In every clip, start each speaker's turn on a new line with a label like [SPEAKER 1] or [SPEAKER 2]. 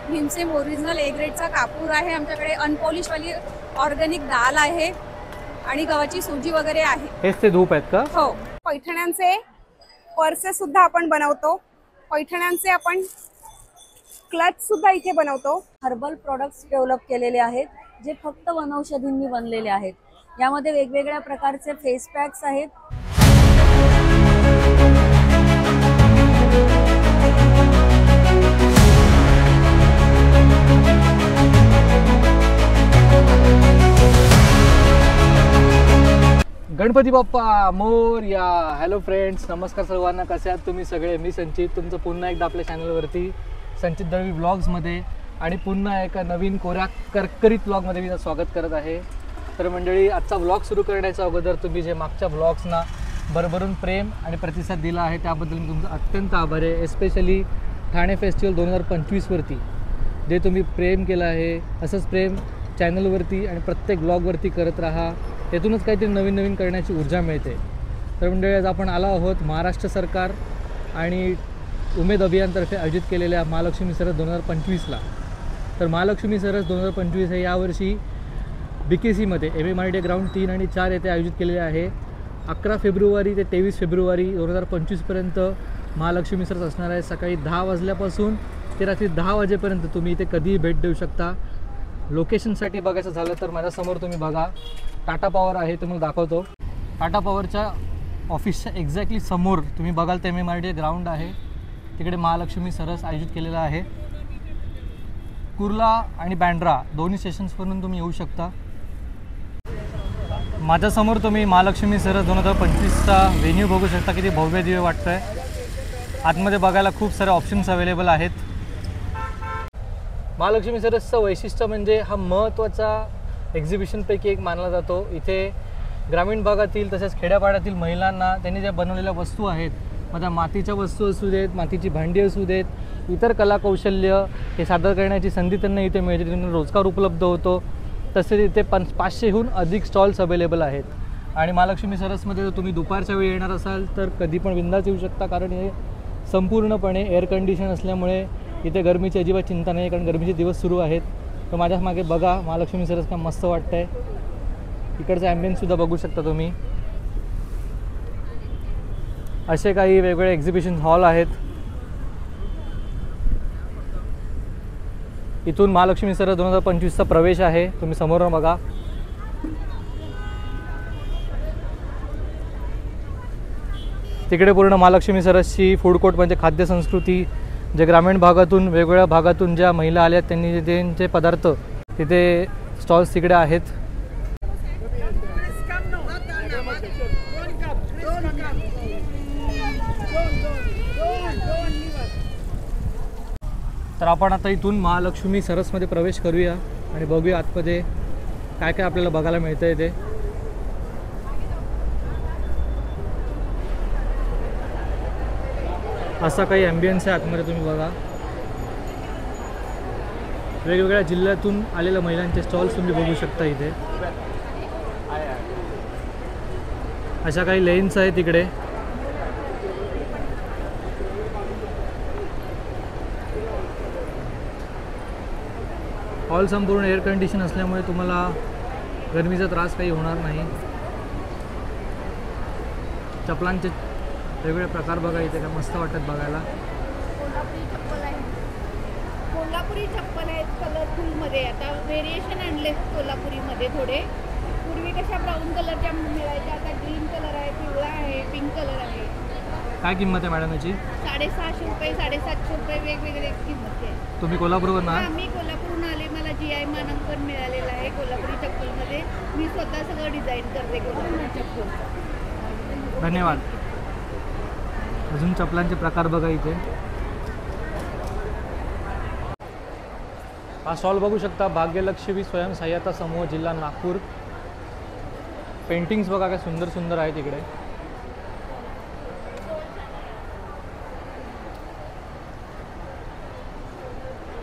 [SPEAKER 1] Bhimsen original ए ग्रेडचा कापूर आहे आमच्याकडे. अनपॉलिश वाली ऑर्गॅनिक दाल आहे आणि गव्हाची सुजी वगैरे आहे.
[SPEAKER 2] हेच ते धूप आहेत का?
[SPEAKER 1] हो. पैठण्यांचे पर्सेस सुद्धा आपण बनवतो. पैठण्यांचे आपण क्लच सुद्धा इथे बनवतो. हर्बल प्रोडक्ट्स डेव्हलप केलेले आहेत जे फक्त वनौषधींनी बनलेले आहेत. यामध्ये वेगवेगळ्या प्रकारचे फेस पॅक्स आहेत.
[SPEAKER 2] गणपती बाप्पा मोरया. हॅलो फ्रेंड्स, नमस्कार सर्वांना. कसे आहात तुम्ही सगळे? मी संचित, तुमचं पुन्हा एकदा आपल्या चॅनलवरती संचित दळवी व्लॉग्समध्ये आणि पुन्हा एका नवीन कोऱ्या करकरीत व्लॉगमध्ये मी स्वागत करत आहे. तर मंडळी, आजचा व्लॉग सुरू करण्याच्या अगोदर तुम्ही जे मागच्या व्लॉग्सना भरभरून प्रेम आणि प्रतिसाद दिला आहे त्याबद्दल मी तुमचं अत्यंत आभार आहे. एस्पेशली ठाणे फेस्टिवल 2025वरती जे तुम्ही प्रेम केलं आहे, असंच प्रेम चॅनलवरती आणि प्रत्येक व्लॉगवरती करत राहा. त्यातूनच काहीतरी नवीन नवीन करण्याची ऊर्जा मिळते. तर मंडळी, आज आपण आलो आहोत महाराष्ट्र सरकार आणि उमेद अभियानतर्फे आयोजित केलेल्या महालक्ष्मी सरस 2025ला. तर महालक्ष्मी सरस 2025 हे यावर्षी BKCमध्ये MMRDA ग्राउंड 3 आणि 4 येथे आयोजित केलेले आहे. 11 फेब्रुवारी ते 23 फेब्रुवारी 2025पर्यंत महालक्ष्मी सरस असणार आहे. सकाळी 10 वाजल्यापासून ते रात्री 10 वाजेपर्यंत तुम्ही इथे कधीही भेट देऊ शकता. लोकेशनसाठी बघायचं झालं तर माझ्यासमोर तुम्ही बघा टाटा पॉवर आहे, तुम्हाला दाखवतो. टाटा पॉवरच्या ऑफिसच्या एक्झॅक्टली समोर तुम्ही बघाल तर MMRDA ग्राउंड आहे. तिकडे महालक्ष्मी सरस आयोजित केलेला आहे. कुर्ला आणि बँड्रा दोन्ही स्टेशन्सवरून तुम्ही येऊ शकता. माझ्यासमोर तुम्ही महालक्ष्मी सरस 2025चा व्हेन्यू बघू शकता. किती भव्य दिव्य वाटतं आहे. आतमध्ये बघायला खूप सारे ऑप्शन्स अवेलेबल आहेत. महालक्ष्मी सरसचं वैशिष्ट्य म्हणजे हा महत्त्वाचा एक्झिबिशनपैकी एक मानला जातो. इथे ग्रामीण भागातील तसेच खेड्यापाड्यातील महिलांना त्यांनी ज्या बनवलेल्या वस्तू आहेत, मग त्या मातीच्या वस्तू असू देत, मातीची भांडी असू देत, इतर कलाकौशल्य हे सादर करण्याची संधी त्यांना इथे मिळते. त्यांना रोजगार उपलब्ध होतो. तसेच इथे 500हून अधिक स्टॉल्स अवेलेबल आहेत. आणि महालक्ष्मी सरसमध्ये जर तुम्ही दुपारच्या वेळी येणार असाल तर कधी पण बिंदास येऊ शकता, कारण हे संपूर्णपणे एअर कंडिशन असल्यामुळे इथे गरमीची अजिबात चिंता नाही, कारण गरमीचे दिवस सुरू आहेत. तर माझ्या मागे बघा महालक्ष्मी सरस का मस्त वाटतं आहे. इकडचं ॲम्बियन्ससुद्धा बघू शकता तुम्ही. असे काही वेगवेगळे एक्झिबिशन हॉल आहेत. इथून महालक्ष्मी सरस 2025चा प्रवेश आहे. तुम्ही समोर बघा. तिकडे पूर्ण महालक्ष्मी सरसची फूड कोर्ट म्हणजे खाद्य संस्कृती, जे ग्रामीण भागातून वेगवेगळ्या भागातून ज्या महिला आल्या त्यांनी त्यांचे पदार्थ तिथे स्टॉल्स तिकडे आहेत. तर आपण आता इथून महालक्ष्मी सरसमध्ये प्रवेश करूया आणि बघूया आतमध्ये काय काय आपल्याला बघायला मिळतं आहे ते. असा काही ॲम्बियन्स आहे आतमध्ये. तुम्ही बघा वेगवेगळ्या जिल्ह्यातून आलेल्या महिलांचे स्टॉल्स तुम्ही बघू शकता इथे. अशा काही लेन्स आहेत तिकडे. हॉल संपूर्ण एअर कंडिशन असल्यामुळे तुम्हाला गरमीचा त्रास काही होणार नाही. चपलांचे वेगवेगळे प्रकार बघा इथे, काय मस्त वाटतात बघायला.
[SPEAKER 3] कोल्हापुरी चप्पल आहेत कलरफुलमध्ये. आता व्हेरिएशन आणले कोल्हापुरीमध्ये थोडे. पूर्वी कशा ब्राऊन कलरच्या मिळायच्या, आता ग्रीन कलर आहे, पिवळा आहे, पिंक कलर आहे.
[SPEAKER 2] काय किंमत आहे मॅडम याची?
[SPEAKER 3] 650 रुपये, 750 रुपये वेगवेगळे किंमत आहे.
[SPEAKER 2] तुम्ही कोल्हापूरवरून आहात?
[SPEAKER 3] मी कोल्हापूरहून आले. मला GI मानांकन मिळालेलं आहे कोल्हापुरी चप्पलमध्ये. मी स्वतः सगळं डिझाईन करते कोल्हापुरी चप्पल.
[SPEAKER 2] धन्यवाद. अजून चपलांचे प्रकार बघा इथे. हा स्टॉल बघू शकता, भाग्यलक्ष्मी स्वयंसहाय्यता समूह, जिल्हा नागपूर. पेंटिंग्स बघा काय सुंदर सुंदर आहेत इकडे.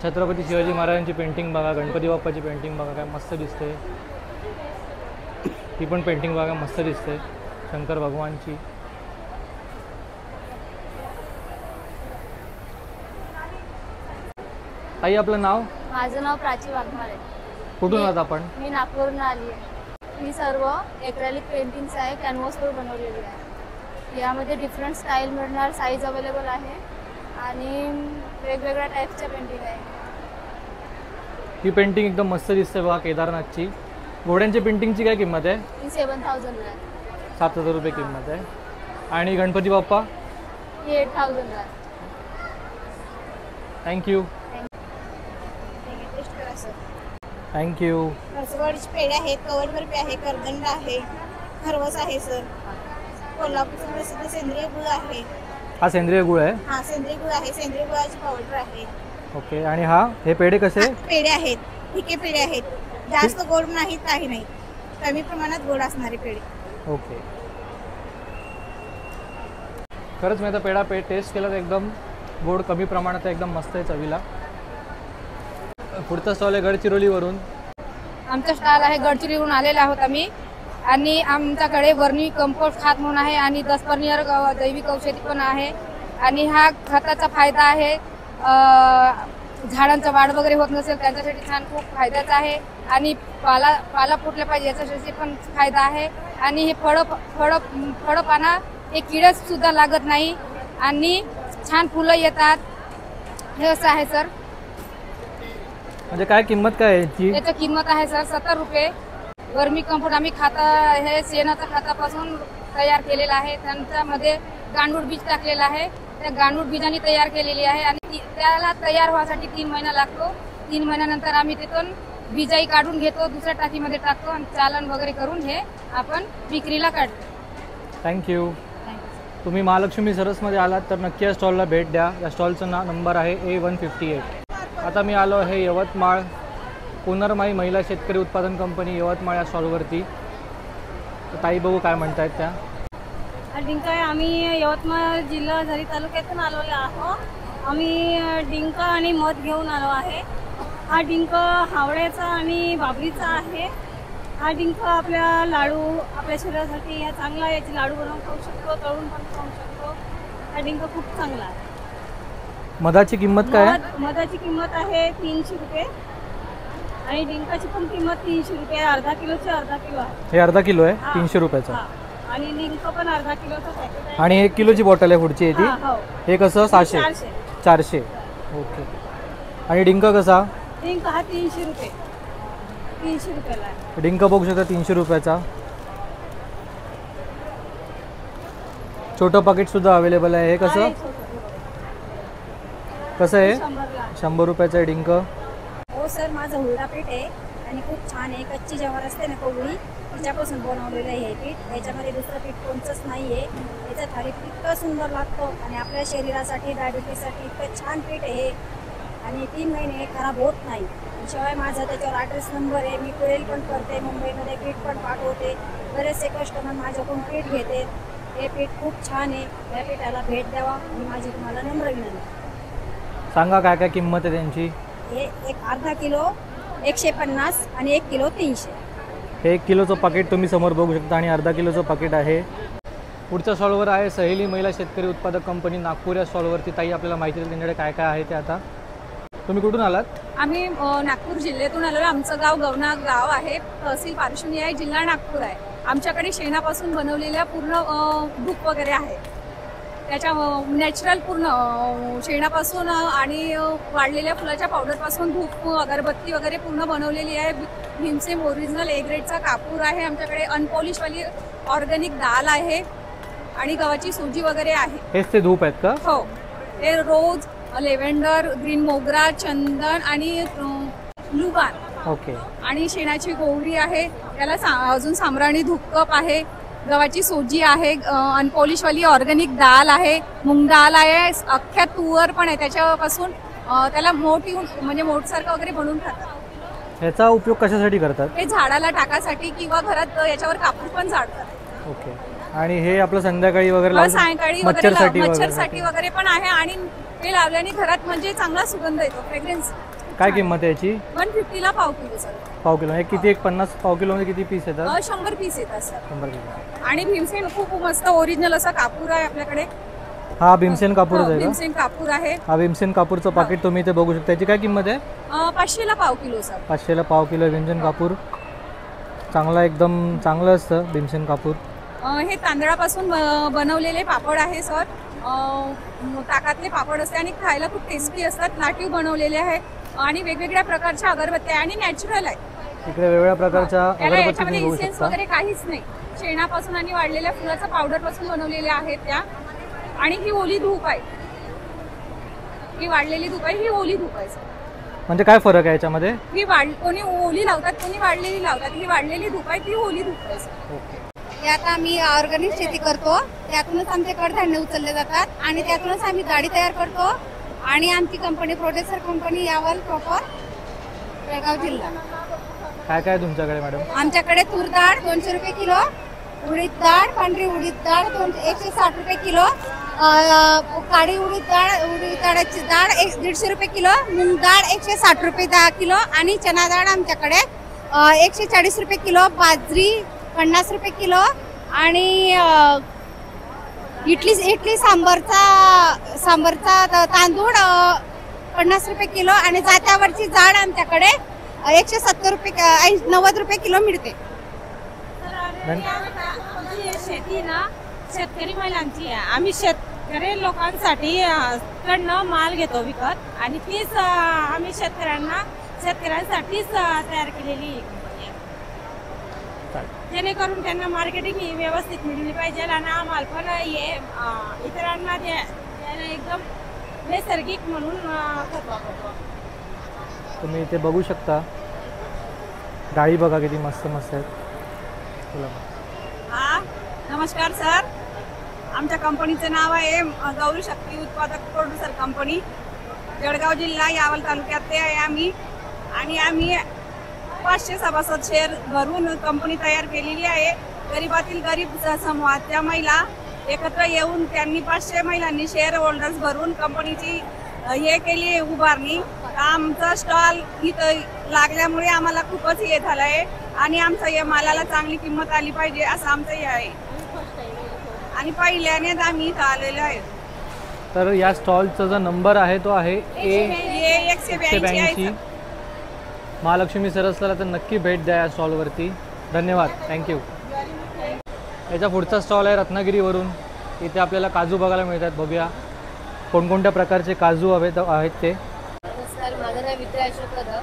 [SPEAKER 2] छत्रपती शिवाजी महाराजांची पेंटिंग बघा, गणपती बाप्पाची पेंटिंग बघा काय मस्त दिसते. ही पण पेंटिंग बघा मस्त दिसते, शंकर भगवानची. ताई आपलं नाव?
[SPEAKER 4] माझं नाव प्राची वाघमारे.
[SPEAKER 2] कुठून आहात आपण?
[SPEAKER 4] मी नागपूरहून आली आहे. ही सर्व एक्रेलिक पेंटिंग्स आहे, कॅनव्हासवर बनवलेली आहे. यामध्ये डिफरंट स्टाईल मिळणार, साईज अवेलेबल आहे आणि वेगवेगळ्या टाईपच्या पेंटिंग आहे.
[SPEAKER 2] ही पेंटिंग एकदम मस्त दिसते बघा, केदारनाथची. घोड्यांच्या पेंटिंगची काय किंमत आहे?
[SPEAKER 4] ही 7,000 आहे.
[SPEAKER 2] 7,000 रुपये किंमत आहे. आणि गणपती बाप्पा?
[SPEAKER 4] ही 8,000 आहे.
[SPEAKER 2] थँक्यू. थँक्यू.
[SPEAKER 5] रसवडचे पेढे आहेत, कवट बर्फी आहे, करदंड आहे, खरवस आहे सर. कोल्हापूरचं प्रसिद्ध सेंद्रिय गुळ आहे.
[SPEAKER 2] हा सेंद्रिय गुळ आहे?
[SPEAKER 5] हा सेंद्रिय गुळ आहे, सेंद्रिय गुळाची पावडर आहे.
[SPEAKER 2] ओके. आणि हे पेढे कसे?
[SPEAKER 5] पेढे आहेत, फिके पेढे आहेत, जास्त गोड नाहीत, काही नाही, कमी प्रमाणात गोड असणारे पेढे.
[SPEAKER 2] ओके. खरंच मी आता पेढा टेस्ट केला तर एकदम गोड कमी प्रमाणात आहे, एकदम मस्त आहे चवीला. पुढचा स्टॉल आहे गडचिरोलीवरून.
[SPEAKER 6] आमचा स्टॉल आहे गडचिरोलीवरून आलेला आहोत आम्ही. आणि आमच्याकडे वर्मी कंपोस्ट खत म्हणून आहे आणि 10% जैविक औषधी पण आहे. आणि हा खताचा फायदा आहे, झाडांचा वाढ वगैरे होत नसेल त्यांच्यासाठी छान खूप फायद्याचा आहे. आणि पाला फुटला पाहिजे याच्यासाठी पण फायदा आहे. आणि हे फळं पाना हे किडस सुद्धा लागत नाही आणि छान फुलं येतात. हे असं आहे सर.
[SPEAKER 2] म्हणजे काय किंमत काय आहे याची?
[SPEAKER 6] याची किंमत आहे सर 70 रुपये. वर्मी कंपोस्ट आम्ही हे शेणाच्या खतापासून तयार केलेलं आहे. त्यांच्यामध्ये गांडूळ बीज टाकलेलं आहे. त्या गांडूळ बीजांनी तयार केलेली आहे आणि त्याला तयार व्हायसाठी 3 महिना लागतो. 3 महिन्यानंतर आम्ही तिथून बीजाई काढून घेतो, दुसऱ्या टाकीमध्ये टाकतो आणि चालन वगैरे करून हे आपण विक्रीला काढतो.
[SPEAKER 2] थँक्यू. तुम्ही महालक्ष्मी सरसमध्ये आलात तर नक्की या स्टॉलला भेट द्या. या स्टॉलचं नंबर आहे A158. आता मी आलो आहे यवतमाळ पुनर्माई महिला शेतकरी उत्पादन कंपनी यवतमाळ या स्टॉलवरती. तर ताई बघू काय म्हणतायत त्या.
[SPEAKER 7] डिंक आहे. आम्ही यवतमाळ जिल्हा झरी तालुक्यातून आलेलो आहोत. आम्ही डिंक आणि मध घेऊन आलो आहे. हा डिंक हावड्याचा आणि बाबरीचा आहे. हा डिंक आपल्या लाडू, आपल्या शरीरासाठी हा चांगला, याचे लाडू बनवून खाऊ शकतो, तळून पण खाऊ शकतो. हा डिंक खूप चांगला आहे.
[SPEAKER 2] मधाची किंमत काय आहे?
[SPEAKER 7] मधाची किंमत आहे 300 रुपये आणि डिंकाची पण किंमत 300 रुपये. अर्धा किलोचे अर्धा किलो आहे.
[SPEAKER 2] हे अर्धा किलो आहे 300 रुपयाचं.
[SPEAKER 7] आणि डिंक पण अर्धा किलोचं पॅकेट आहे.
[SPEAKER 2] आणि 1 किलोची बॉटल आहे पुढची ती.
[SPEAKER 7] हो.
[SPEAKER 2] हे कसं? 600. 400. ओके. आणि डिंक कसा?
[SPEAKER 7] डिंक हा 300 रुपये. 300 रुपयाला आहे.
[SPEAKER 2] डिंक बघू शकता 300 रुपयाचा. छोटं पाकिट सुद्धा अवेलेबल आहे. हे कसं कसं आहे? 100 रुपयाचं आहे डिंक.
[SPEAKER 5] हो सर, माझं हुरडा पीठ आहे आणि खूप छान आहे. कच्ची ज्वार असते ना कोवळी, तिच्यापासून बनवलेलं आहे हे पीठ. याच्यामध्ये दुसरं पीठ कोणतंच नाही आहे. याचं थालीपीठ इतकं सुंदर लागतं आणि आपल्या शरीरासाठी, डायबिटीससाठी इतकं छान पीठ आहे आणि 3 महिने खराब होत नाही. शिवाय माझा त्याच्यावर ॲड्रेस नंबर आहे. मी कुरिअर पण करते, मुंबईमध्ये पीठ पण पाठवते. बरेचसे कस्टमर माझ्याकडून पीठ घेते. हे पीठ खूप छान आहे. या पीठाला भेट द्यावा आणि माझी तुम्हाला नम्र विनंती.
[SPEAKER 2] सांगा काय काय किंमत आहे त्यांची.
[SPEAKER 5] हे एक अर्धा किलो 150 आणि 1 किलो 300.
[SPEAKER 2] हे 1 किलोचं पाकिट तुम्ही समोर बघू शकता आणि अर्धा किलोचं पाकिट आहे. पुढच्या स्टॉलवर आहे सहेली महिला शेतकरी उत्पादक कंपनी नागपूर. या स्टॉलवरती ताई आपल्याला माहिती देईल त्यांच्याकडे काय काय आहे ते. आता तुम्ही कुठून आलात?
[SPEAKER 6] आम्ही नागपूर जिल्ह्यातून आलेलो. आमचं गाव गवना गाव आहे, तहसील पारशिवनी आहे, जिल्हा नागपूर आहे. आमच्याकडे शेणापासून बनवलेल्या पूर्ण धूप वगैरे आहे. त्याच्या नॅचरल पूर्ण शेणापासून आणि वाढलेल्या फुलाच्या पावडरपासून धूप, अगरबत्ती वगैरे पूर्ण बनवलेली आहे. भीमसेन ओरिजिनल ए ग्रेडचा कापूर आहे. आमच्याकडे अनपॉलिशवाली ऑर्गॅनिक दाल आहे आणि गव्हाची सुजी वगैरे आहे.
[SPEAKER 2] हेच ते धूप आहेत का?
[SPEAKER 6] हो. हे रोज, लेव्हेंडर, ग्रीन मोगरा, चंदन आणि लुबान.
[SPEAKER 2] ओके.
[SPEAKER 6] आणि शेणाची गोवरी आहे. त्याला अजून साम्राणी धूपकप आहे. गव्हाची सोजी आहे. अनपॉलिशवाली ऑर्गॅनिक दाल आहे. मूग दाल आहे. अख्ख्या तुवर पण आहे. त्याच्यापासून त्याला मोठ येऊन म्हणजे मोठसारखं वगैरे बनवून खातात.
[SPEAKER 2] ह्याचा उपयोग कशासाठी करतात?
[SPEAKER 6] हे झाडाला टाकासाठी किंवा घरात याच्यावर कापूर पण झाडतात.
[SPEAKER 2] ओके. आणि हे आपलं संध्याकाळी वगैरे
[SPEAKER 6] सायंकाळी मच्छरसाठी वगैरे पण आहे. आणि हे लावल्याने घरात म्हणजे चांगला सुगंध येतो, फ्रेग्रन्स.
[SPEAKER 2] काय किंमत आहे याची?
[SPEAKER 6] 150 ला पाव किलो सर.
[SPEAKER 2] पाव किलो. हे किती? 50 पाव किलो मध्ये किती पीस येतात?
[SPEAKER 6] 100 पीस येतात सर.
[SPEAKER 2] 100 किलो.
[SPEAKER 6] आणि भीमसेन खूप मस्त ओरिजिनल असा कापूर आहे आपल्याकडे.
[SPEAKER 2] हा भीमसेन कापूरच आहे का?
[SPEAKER 6] भीमसेन कापूर आहे.
[SPEAKER 2] हा भीमसेन कापूरचं पाकिट तुम्ही इथे बघू शकता. त्याची काय किंमत आहे?
[SPEAKER 6] 500ला पाव किलो सर.
[SPEAKER 2] 500ला पाव किलो भीमसेन कापूर. चांगला, एकदम चांगलं असतं भीमसेन कापूर.
[SPEAKER 6] हे तांदळापासून बनवलेले पापड आहे सर. ताकातले पापड असते आणि खायला खूप टेस्टी असतात. लाटीव बनवलेले आहे आणि वेगवेगळ्या प्रकारच्या अगरबत्त्या आणि नॅचरल आहे.
[SPEAKER 2] इकडे वेगवेगळ्या प्रकारच्या अगरबत्ती
[SPEAKER 6] याच्यामध्ये
[SPEAKER 2] तुम्ही बघू
[SPEAKER 6] इसेन्स
[SPEAKER 2] शकता.
[SPEAKER 6] वगैरे काहीच नाही. शेणापासून आणि वाढलेल्या फुलाच्या पावडर पासून बनवलेल्या आहेत त्या. आणि ही ओली धूप आहे. ही वाढलेली धूप आहे. ही ओली धूप आहे सर.
[SPEAKER 2] म्हणजे काय फरक आहे याच्यामध्ये?
[SPEAKER 6] ही कोणी ओली लावतात, कोणी वाढलेली लावतात. ही वाढलेली धूप आहे, ती ओली धूप आहे सर.
[SPEAKER 2] ओके.
[SPEAKER 3] हे आता आम्ही ऑर्गॅनिक शेती करतो, त्यातूनच आमचे कडधान्य उचलले जातात आणि त्यातूनच आम्ही डाळी तयार करतो. आणि आमची company producer company Yawal proper Belgaum जिल्हा.
[SPEAKER 2] काय काय तुमच्याकडे मॅडम?
[SPEAKER 3] आमच्याकडे तूर डाळ 200 रुपये किलो, उडीद डाळ, पांढरी उडीद डाळ 160 रुपये किलो, काळी उडीद डाळाची डाळ 150 रुपये किलो, मूग डाळ 160 रुपये किलो आणि चना डाळ आमच्याकडे 140 रुपये किलो, बाजरी 50 रुपये किलो आणि इडली सांबरचा तांदूळ 50 रुपये किलो आणि जात्यावरची डाळ आमच्याकडे 170 रुपये 90 रुपये किलो मिळते.
[SPEAKER 7] शेती ना शेतकरी महिलांची आहे. आम्ही शेतकरी लोकांसाठी कडनं माल घेतो विकत आणि तीच आम्ही शेतकऱ्यांसाठीच तयार केलेली कंपनी आहे. जेणेकरून त्यांना मार्केटिंग ही व्यवस्थित मिळली पाहिजे आणि हा माल पण इतरांना एकदम नैसर्गिक म्हणून खत वापरतो.
[SPEAKER 2] तुम्ही इथे बघू शकता डाळी बघा किती मस्त मस्त आहेत.
[SPEAKER 6] हा नमस्कार सर. आमच्या कंपनीचं नाव आहे गौरी शक्ती उत्पादक प्रोड्युसर कंपनी, जळगाव जिल्हा, यावल तालुक्यात ते आहे आम्ही. आणि आम्ही 500 सभासद शेअर भरून कंपनी तयार केलेली आहे. गरीबातील गरीब समूहाच्या महिला एकत्र येऊन त्यांनी 500 महिलांनी शेअर होल्डर्स भरून कंपनीची हे केली उभारणी. आमचा स्टॉल इथं लागल्यामुळे आम्हाला खूपच हे झालं आहे आणि आमच्या या मालाला चांगली किंमत आली पाहिजे असं आमचं हे आहे आणि पहिल्यानेच आम्ही इथं आलेलो आहे.
[SPEAKER 2] तर या स्टॉलचा जो नंबर आहे तो आहे
[SPEAKER 6] A182.
[SPEAKER 2] महालक्ष्मी सरसला, तर नक्की भेट द्या या स्टॉलवरती. धन्यवाद, थँक्यू. याचा पुढचा स्टॉल आहे रत्नागिरीवरून. इथे आपल्याला काजू बघायला मिळतात. बघूया कोणकोणत्या प्रकारचे काजू आहेत ते.
[SPEAKER 4] नमस्कार, माझं नाव विद्या अशोक कदम.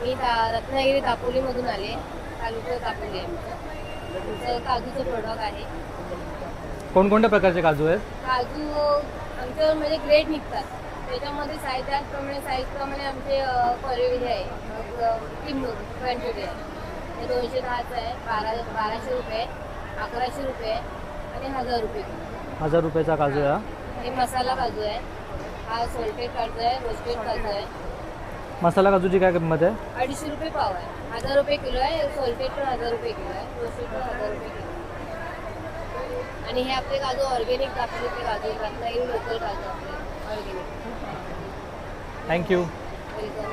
[SPEAKER 4] मी रत्नागिरी दापोलीमधून आले. तालुका दापोली आहे आमचं काजूचं प्रोडक्ट आहे.
[SPEAKER 2] कोणकोणत्या प्रकारचे काजू आहेत?
[SPEAKER 4] काजू आमच्यावर म्हणजे ग्रेड निघतात, त्याच्यामध्ये साईजप्रमाणे आमचे क्वालिटी आहे. टिंबूर क्वांटिटी आहे. हे 210चं आहे, 1200 रुपये, 1100 रुपये आणि 1000 रुपये.
[SPEAKER 2] 1000 रुपयाचा काजू आहे.
[SPEAKER 4] हे मसाला काजू आहे. हा सोल्टेड काजू आहे, रोस्टेड काजू आहे.
[SPEAKER 2] मसाला काजूची काय किंमत आहे?
[SPEAKER 4] 250 रुपये पाव आहे. 1000 रुपये किलो आहे. सोल्टेड पण 1000 रुपये किलो आहे. रोस्टेड पण 1000 रुपये किलो. आणि हे आपले काजू ऑर्गॅनिक दाखवले ते काजू, रत्नागिरी लोकल काजू आपले ऑर्गॅनिक.
[SPEAKER 2] थँक्यू.
[SPEAKER 4] वेलकम.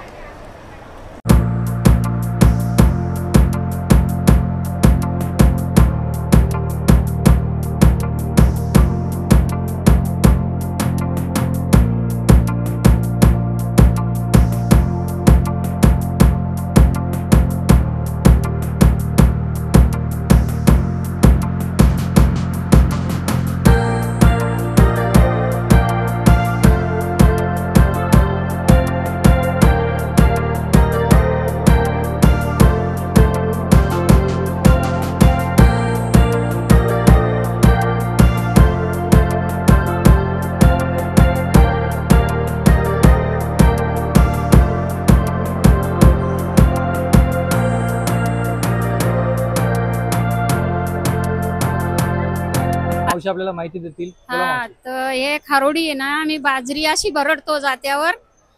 [SPEAKER 2] मावशी आपल्याला माहिती देतील. बोला
[SPEAKER 7] हा,
[SPEAKER 2] मावशी.
[SPEAKER 7] तर हे खारोडी आहे ना, आम्ही बाजरी अशी भरडतो जात्यावर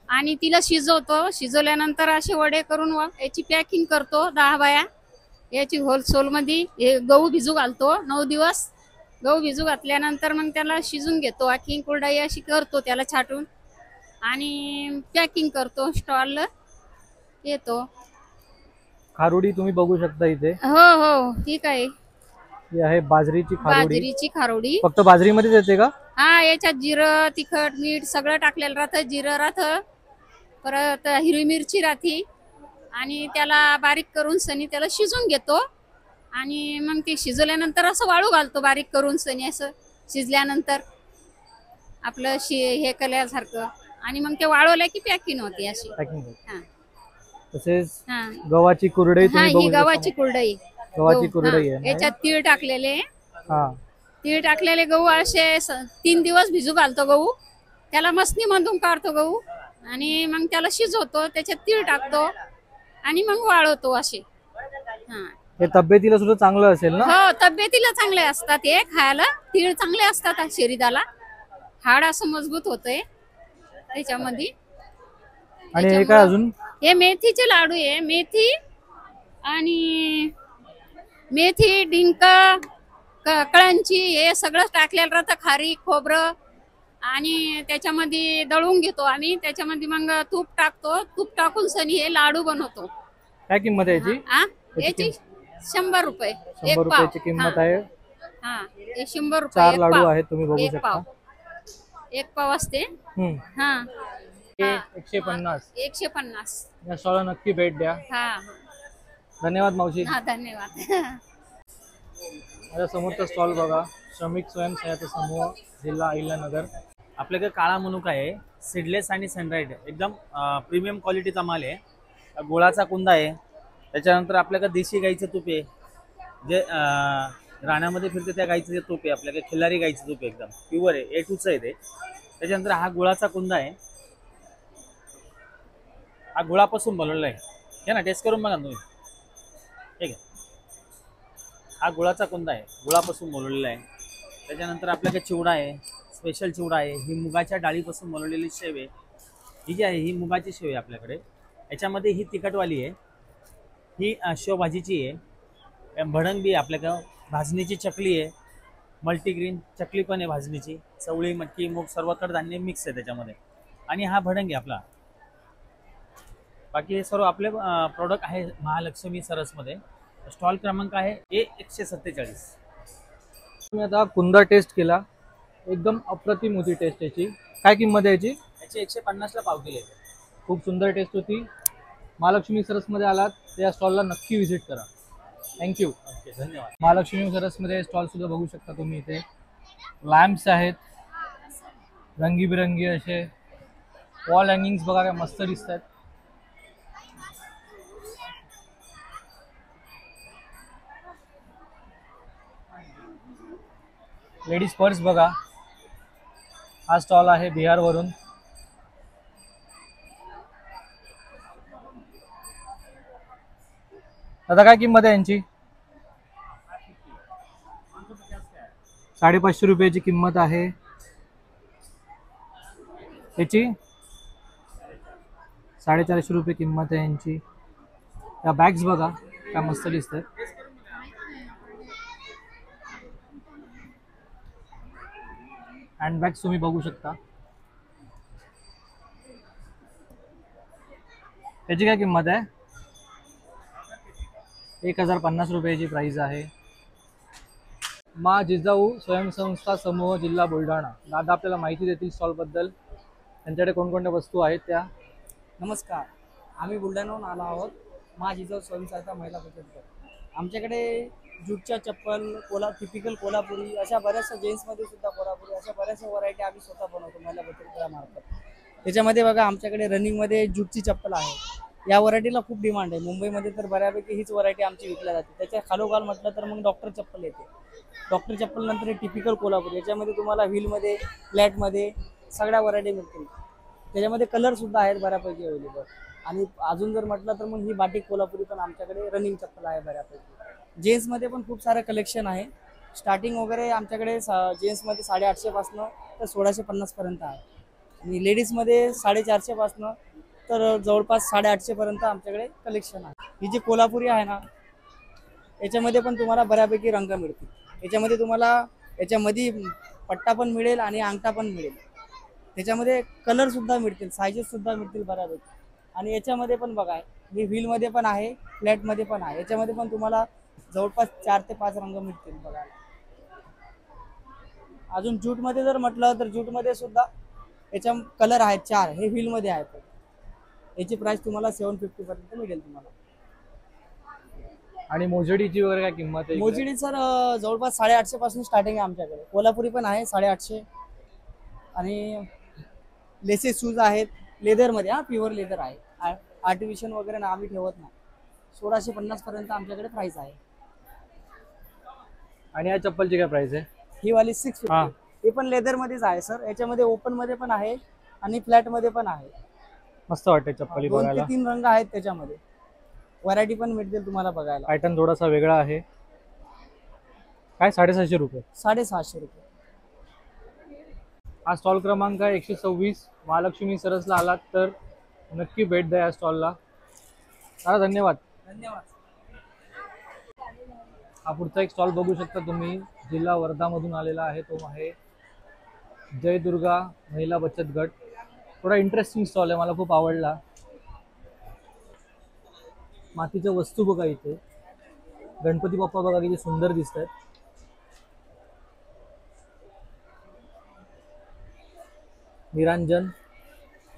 [SPEAKER 7] आणि तिला शिजवतो. शिजवल्यानंतर असे वडे करून याची पॅकिंग करतो 10 बाया. याची होलसेल मध्ये हे गहू भिजू घालतो 9 दिवस. गहू भिजू घातल्यानंतर मग त्याला शिजून घेतो. आखी कुरडाई अशी करतो त्याला छाटून आणि पॅकिंग करतो. स्टॉलला येतो.
[SPEAKER 2] खारुडी तुम्ही बघू शकता इथे.
[SPEAKER 7] हो हो ठीक आहे.
[SPEAKER 2] ही आहे बाजरीची खारुडी.
[SPEAKER 7] बाजरीची खारोडी.
[SPEAKER 2] फक्त बाजरीमध्येच येते का?
[SPEAKER 3] हा याच्यात जिरं तिखट मीठ सगळं टाकलेलं राहतं. जिरं राहतं, परत हिरवी मिरची राहते आणि त्याला बारीक करून सनी त्याला शिजून घेतो आणि मग ते शिजवल्यानंतर असं वाळू घालतो बारीक करून सनी असं शिजल्यानंतर आपलं हे केल्यासारखं आणि मग ते वाळवलं की पॅकिंग होते अशी. हा.
[SPEAKER 2] तसेच
[SPEAKER 3] हा.
[SPEAKER 2] गव्हाची कुरडई
[SPEAKER 3] हा
[SPEAKER 2] तुम्ही
[SPEAKER 3] ही
[SPEAKER 2] बघू शकता.
[SPEAKER 3] गव्हाची कुरडई.
[SPEAKER 2] गव्हाची
[SPEAKER 3] गहू.
[SPEAKER 2] कुरडई
[SPEAKER 3] हा.
[SPEAKER 2] आहे
[SPEAKER 3] याच्यात तीळ टाकलेले.
[SPEAKER 2] हा.
[SPEAKER 3] तीळ टाकलेले गहू असे 3 दिवस भिजू घालतो गहू. त्याला मसनी मधून काढतो गहू आणि मग त्याला शिजवतो, त्याच्यात तीळ टाकतो आणि मग वाळवतो असे. हा.
[SPEAKER 2] हे तब्येतीला सुद्धा चांगलं असेल ना?
[SPEAKER 3] हो तब्येतीला चांगले असतात हे खायला. तीळ चांगले असतात शरीराला. हाड असं मजबूत होतंय त्याच्यामध्ये.
[SPEAKER 2] आणि हे काय अजून?
[SPEAKER 3] हे मेथीचे लाडू आहे. मेथी आणि मेथी डिंक कळंची हे सगळं टाकलेलं राहतं. खारीक खोबरं आणि त्याच्यामध्ये दळून घेतो आम्ही. त्याच्यामध्ये मग तूप टाकतो. तूप टाकून सनी हे लाडू बनवतो.
[SPEAKER 2] काय किंमत आहे याची?
[SPEAKER 3] याची 100 रुपये.
[SPEAKER 2] 100 रुपयाची किंमत आहे.
[SPEAKER 3] हा हे 100 रुपये.
[SPEAKER 2] 4
[SPEAKER 3] एक
[SPEAKER 2] लाडू
[SPEAKER 3] पाव.
[SPEAKER 2] आहेत, तुम्ही बघू
[SPEAKER 3] एक
[SPEAKER 2] शकता.
[SPEAKER 3] पाव. एक पाव असते. हा
[SPEAKER 2] हे 150.
[SPEAKER 3] 150.
[SPEAKER 2] या स्टॉलला नक्की भेट द्या.
[SPEAKER 3] हा
[SPEAKER 2] धन्यवाद मावशी.
[SPEAKER 3] हा धन्यवाद.
[SPEAKER 2] माझ्या समोरचा स्टॉल बघा, श्रमिक स्वयंसहायता समूह जिल्हा अहिल्यानगर.
[SPEAKER 8] आपल्याकडे काळा मनुका आहे, सीडलेस आणि सनराइड, एकदम प्रीमियम क्वालिटीचा माल आहे. गुळाचा कुंदा आहे. त्याच्यानंतर आपल्याकडे देशी गाईचं तूप आहे, जे रानामध्ये फिरते त्या गाईचं जे तूप आहे. आपल्याकडे खिल्लारी गाईचं तूप आहे, एकदम प्युअर आहे, A2चं आहे ते. त्याच्यानंतर हा गुळाचा कुंदा आहे. हा गुळापासून बनवलेला आहे. हे ना टेस्ट करून बघा तुम्ही. ठीक आहे, हा गुळाचा कुंदा आहे, गुळापासून बनवलेला आहे. त्याच्यानंतर आपल्याकडे चिवडा आहे, स्पेशल चिवडा आहे. ही मुगाच्या डाळीपासून बनवलेली शेव आहे. ही जी आहे ही मुगाची शेव आहे आपल्याकडे. याच्यामध्ये ही तिखटवाली आहे, ही शेवभाजीची आहे. भडंग बी आहे आपल्याकडं. भाजणीची चकली आहे, मल्टीग्रीन चकली पण आहे भाजणीची. चवळी मटकी मूग सर्व कडधान्य मिक्स आहे त्याच्यामध्ये. आणि हा भडंग आहे आपला. बाकी हे सर्व आपले प्रोडक्ट आहे महालक्ष्मी सरसमध्ये. स्टॉल क्रमांक आहे A147.
[SPEAKER 2] तुम्ही आता कुंदा टेस्ट केला, एकदम अप्रतिम होती टेस्ट याची. काय किंमत आहे याची?
[SPEAKER 8] याची 150ला पाव किलो आहे.
[SPEAKER 2] खूप सुंदर टेस्ट होती. महालक्ष्मी सरसमध्ये आलात तर या स्टॉलला नक्की व्हिजिट करा. थँक्यू.
[SPEAKER 8] ओके, धन्यवाद.
[SPEAKER 2] महालक्ष्मी सरसमध्ये स्टॉल सुद्धा बघू शकता तुम्ही. इथे लॅम्प्स आहेत, रंगीबिरंगी असे. वॉल हँगिंग्स बघा काय मस्त दिसत आहेत. लेडीज पर्स बघा. हा स्टॉल आहे बिहारवरून. आता काय किंमत आहे यांची? 550 रुपयाची किंमत आहे याची. 450 रुपये किंमत आहे यांची. या बॅग्स बघा काय मस्त दिसत आहेत. हँडबॅग्स तुम्ही बघू शकता. त्याची काय किंमत आहे? 1050 रुपयाची प्राइस आहे. मा जिजाऊ स्वयंसंस्था समूह जिल्हा बुलढाणा. दादा आपल्याला माहिती देतील स्टॉलबद्दल, त्यांच्याकडे कोणकोणत्या वस्तू आहेत त्या.
[SPEAKER 9] नमस्कार, आम्ही बुलढाण्याहून आलो आहोत. मा जिजाऊ स्वयंसहायता महिला बचत गट. आमच्याकडे जूटच्या चप्पल, टिपिकल कोल्हापुरी, अशा बऱ्याचशा जेंट्समध्ये सुद्धा कोल्हापुरी अशा बऱ्याचशा व्हरायटी आम्ही स्वतः बनवतो महिला बचत गटामार्फत. त्याच्यामध्ये बघा आमच्याकडे रनिंगमध्ये जूटची चप्पल आहे. या व्हरायटीला खूप डिमांड आहे. मुंबईमध्ये तर बऱ्यापैकी हीच व्हरायटी आमची विकल्या जाते. त्याच्या खालोखाल म्हटलं तर मग डॉक्टर चप्पल येते. डॉक्टर चप्पल नंतर हे टिपिकल कोल्हापुरी, याच्यामध्ये तुम्हाला व्हीलमध्ये फ्लॅटमध्ये सगळ्या व्हरायटी मिळतील. त्याच्यामध्ये कलरसुद्धा आहेत बऱ्यापैकी अवेलेबल. आणि अजून जर म्हटलं तर मग ही बाटिक कोल्हापुरी पण आमच्याकडे रनिंग चप्पल आहे बऱ्यापैकी. जेंट्समध्ये पण खूप सारं कलेक्शन आहे. स्टार्टिंग वगैरे आमच्याकडे जेंट्समध्ये 850पासनं तर 1650पर्यंत आहे. आणि लेडीजमध्ये 450पासनं तर जवळपास 850पर्यंत आमच्याकडे कलेक्शन आहे. ही जी कोल्हापुरी आहे ना, याच्यामध्ये पण तुम्हाला बऱ्यापैकी रंग मिळतील. याच्यामध्ये तुम्हाला याच्यामध्ये पट्टा पण मिळेल आणि अंगठा पण मिळेल. त्याच्यामध्ये कलरसुद्धा मिळतील, सायझेससुद्धा मिळतील बऱ्यापैकी. आणि याच्यामध्ये पण बघा, ही व्हीलमध्ये पण आहे, फ्लॅटमध्ये पण आहे. याच्यामध्ये पण तुम्हाला जवळपास 4 ते 5 रंग मिळतील बघायला. अजून ज्यूटमध्ये जर म्हटलं तर ज्यूटमध्ये सुद्धा याच्या कलर आहेत 4, हे व्हीलमध्ये आहेत. याची प्राइस तुम्हाला 750 पर्यंत मिळेल तुम्हाला.
[SPEAKER 2] आणि मोजडीची वगैरे काय किंमत आहे इकडे?
[SPEAKER 9] मोजडी सर जवळपास 850 पासून स्टार्टिंग आहे आमच्याकडे. कोल्हापुरी पण आहे 850. आणि लेसेस शूज आहेत लेदरमध्ये, प्युअर लेदर आहे. आर्टिफिशियल वगैरे ना आम्ही ठेवत नाही. 1650 पर्यंत आमच्याकडे प्राइस आहे.
[SPEAKER 2] आणि या चप्पलची काय प्राइस आहे?
[SPEAKER 9] ही वाली 650. हे पण लेदर मध्येच आहे सर. याच्यामध्ये ओपन मध्ये पण आहे आणि फ्लॅट मध्ये पण आहे.
[SPEAKER 2] मस्त वाटते चप्पली
[SPEAKER 9] 2
[SPEAKER 2] बघायला.
[SPEAKER 9] ते 3 रंग आहेत त्याच्यामध्ये. व्हरायटी पण मिळतील तुम्हाला बघायला.
[SPEAKER 2] पॅटर्न थोडासा वेगळा आहे. काय 750 रुपये?
[SPEAKER 9] 750 रुपये.
[SPEAKER 2] हा स्टॉल क्रमांक आहे 126. महालक्ष्मी सरसला आलात तर नक्की भेट द्या या स्टॉलला. दादा धन्यवाद.
[SPEAKER 9] धन्यवाद.
[SPEAKER 2] हा पुढचा एक स्टॉल बघू शकता तुम्ही, जिल्हा वर्धामधून आलेला आहे. तो आहे जय दुर्गा महिला बचत गट. थोडा इंटरेस्टिंग स्टॉल आहे, मला खूप आवडला. मातीच्या वस्तू बघा इथे. गणपती बाप्पा बघा किती सुंदर दिसत आहेत. निरांजन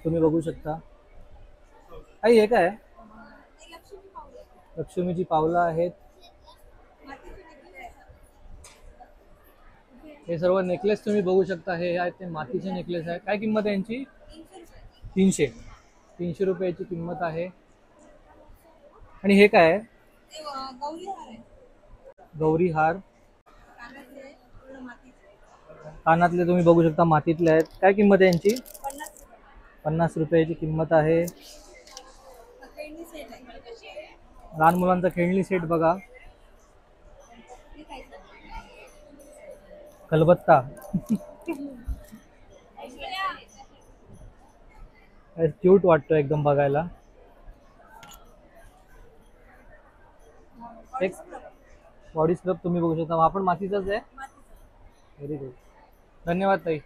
[SPEAKER 2] तुम्ही बघू शकता. आई हे काय? लक्ष्मीची पावलं आहेत. हे सर्व नेकलेस तुम्ही बघू शकता. हे आहेत ते मातीचे नेकलेस आहे. काय किंमत आहे यांची? 300 रुपयाची किंमत आहे. आणि हे काय आहे? गौरी हार. कानातले तुम्ही बघू शकता मातीतले आहेत. काय किंमत आहे यांची? 50 रुपयाची किंमत आहे. लहान मुलांचा खेळणी सेट बघा. खलबत्ता. क्यूट वाटतो एकदम बघायला. एक बॉडी स्क्रब तुम्ही बघू शकता. हा पण मातीचाच आहे. Very good. धन्यवाद ताई.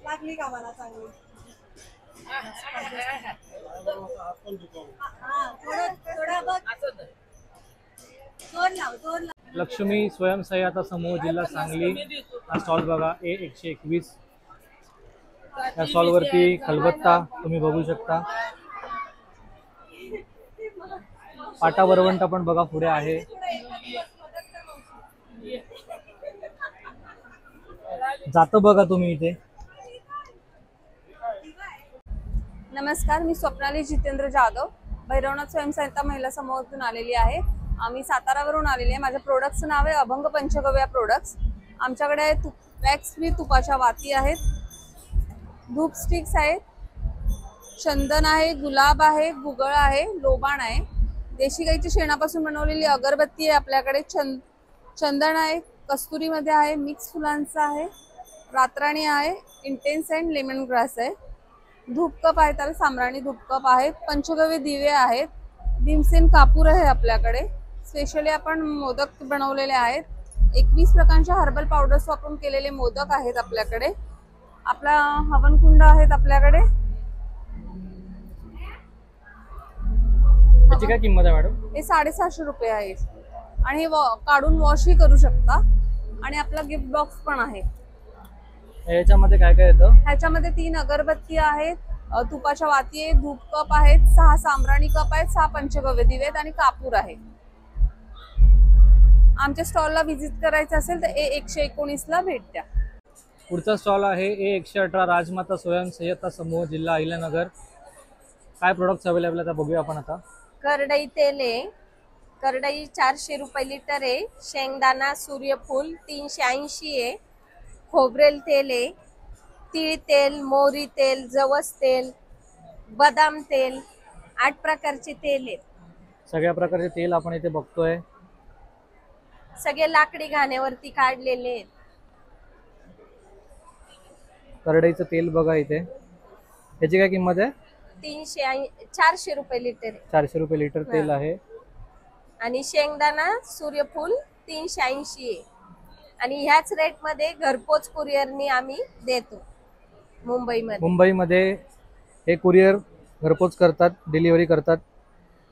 [SPEAKER 1] लागली कामाला चांगली.
[SPEAKER 2] लक्ष्मी स्वयंसहायता समूह जिल्हा सांगली हा स्टॉल बघा. A121. या स्टॉल वरती खलबत्ता तुम्ही बघू शकता. पाटा वरवंटा पण बघा पुढे आहे. जातं बघा तुम्ही इथे.
[SPEAKER 1] नमस्कार, मी स्वप्नाली जितेंद्र जाधव, भैरवनाथ स्वयंसहायता महिला समूहातून आलेली आहे. आम्ही सातारावरून आलेली आहे. माझ्या प्रोडक्टचं नाव आहे अभंग पंचगव्य प्रोडक्ट्स. आमच्याकडे वॅक्स फ्री तुपाच्या वाती आहेत, धूप स्टिक्स आहेत, चंदन आहे, गुलाब आहे, गुगळ आहे, लोबाण आहे, देशी गाईच्या शेणापासून बनवलेली अगरबत्ती आहे आपल्याकडे, चंदन आहे, कस्तुरीमध्ये आहे, मिक्स फुलांचा आहे, रातराणी आहे, इंटेन्स अँड लेमन ग्रास आहे, धूप कप आहे, त्याला साम्राणी धूप कप आहे, पंचगव्य दिवे आहेत, भीमसेन कापूर आहे आपल्याकडे. स्पेशली आपण मोदक बनवलेले आहेत. 21 प्रकारच्या हर्बल पावडर्स वापरून केलेले मोदक आहेत आपल्याकडे. आपला हवनकुंड आहेत आपल्याकडे.
[SPEAKER 2] याची काय किंमत आहे मॅडम?
[SPEAKER 1] हे 750 रुपये आहे. आणि काढून वॉशही करू शकता. आणि आपला गिफ्ट बॉक्स पण आहे.
[SPEAKER 2] याच्यामध्ये काय काय येतं?
[SPEAKER 1] ह्याच्यामध्ये 3 अगरबत्ती आहेत, तुपाच्या वाती आहेत, धूप कप आहेत, 6 साम्राणी कप आहेत, 6 पंचगव्य दिवे आहेत आणि कापूर आहे. आमच्या स्टॉलला व्हिजिट करायचं असेल तर A119 ला भेट द्या.
[SPEAKER 2] पुढचा स्टॉल आहे A118 राजमाता स्वयंसहायता समूह जिल्हा अहिल्यानगर. काय प्रोडक्ट्स अवेलेबल आहेत बघूया आपण आता.
[SPEAKER 10] करडई तेल आहे, करडई 400 रुपये लिटर आहे, शेंगदाणा सूर्यफूल 380 आहे, खोबरेल तेल आहे, तीळ तेल, मोहरी तेल, जवस तेल, बदाम तेल, 8 प्रकारचे तेल आहेत.
[SPEAKER 2] सगळ्या प्रकारचे तेल आपण इथे बघतोय.
[SPEAKER 10] सगळे लाकडी घाण्यावरती काढलेले आहेत.
[SPEAKER 2] करडईचं तेल बघा इथे. याची काय किंमत आहे?
[SPEAKER 10] 400 रुपये लिटर आहे.
[SPEAKER 2] 400 रुपये लिटर तेल आहे.
[SPEAKER 10] आणि शेंगदाणा सूर्यफूल 380 आहे. आणि ह्याच रेट मध्ये घरपोच कुरिअरनी आम्ही देतो मुंबईमध्ये.
[SPEAKER 2] मुंबईमध्ये हे कुरिअर घरपोच करतात, डिलिव्हरी करतात.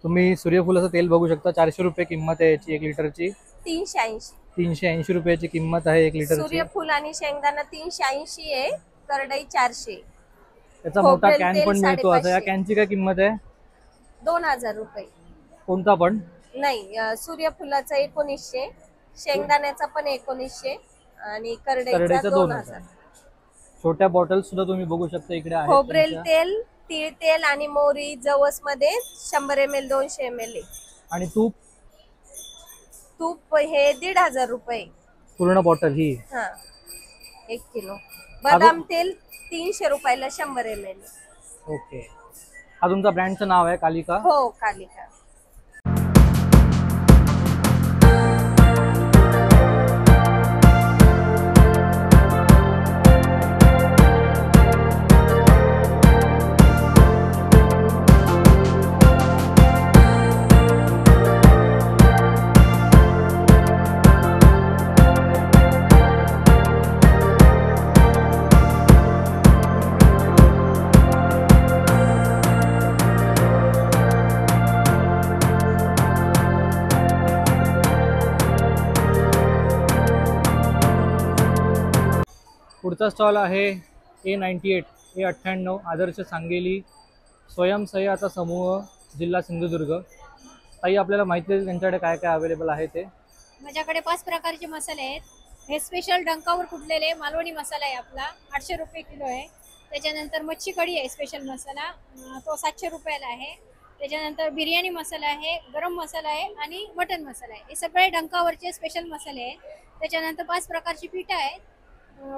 [SPEAKER 2] तुम्ही सूर्यफुलाचं तेल बघू शकता, 400 रुपये किंमत आहे याची 1 लिटरची.
[SPEAKER 10] 380.
[SPEAKER 2] 380 रुपयाची किंमत आहे 1 लिटरची.
[SPEAKER 10] सूर्यफूल आणि शेंगदाणा 380 आहे, करडई 400.
[SPEAKER 2] त्याचा मोठा
[SPEAKER 10] खोबरेल
[SPEAKER 2] कॅन
[SPEAKER 10] तेल
[SPEAKER 2] पण मिळतो. आता या
[SPEAKER 10] 550.
[SPEAKER 2] कॅनची काय किंमत आहे?
[SPEAKER 10] 2000 रुपये.
[SPEAKER 2] कोणता पण?
[SPEAKER 10] नाही, सूर्यफुलाचा 1900, शेंगदाण्याचा पण 1900 आणि करडईचा
[SPEAKER 2] करडईचा
[SPEAKER 10] 2000.
[SPEAKER 2] छोट्या बॉटल सुद्धा तुम्ही बघू शकता इकडे आहेत
[SPEAKER 10] खोबरेल
[SPEAKER 2] त्यांच्या.
[SPEAKER 10] तेल, तीळ तेल आणि मोहरी जवस मध्ये 100 ml 200 ml.
[SPEAKER 2] आणि तूप
[SPEAKER 10] तूप हे 1500 रुपये.
[SPEAKER 2] पूर्ण बॉटल ही.
[SPEAKER 10] हा, 1 किलो. बदाम तेल 300 रुपयाला 100 ml.
[SPEAKER 2] ओके. हा तुमचा ब्रँडचं नाव आहे कालिका?
[SPEAKER 10] हो, कालिका.
[SPEAKER 2] पुढचा स्टॉल आहे A98, A98 आदर्श सांगेली स्वयंसहाय्यता समूह, जिल्हा सिंधुदुर्ग. ताई, आपल्याला माहिती आहे त्यांच्याकडे काय काय अवेलेबल आहे ते?
[SPEAKER 7] माझ्याकडे 5 प्रकारचे मसाले आहेत. हे स्पेशल डंकावर कुटलेले मालवणी मसाला आहे आपला, 800 रुपये किलो आहे. त्याच्यानंतर मच्छी कढी आहे स्पेशल मसाला, तो 700 रुपयाला आहे. त्याच्यानंतर बिर्याणी मसाला आहे, गरम मसाला आहे आणि मटन मसाला आहे. हे सगळे डंकावरचे स्पेशल मसाले आहेत. त्याच्यानंतर 5 प्रकारची पीठ आहेत,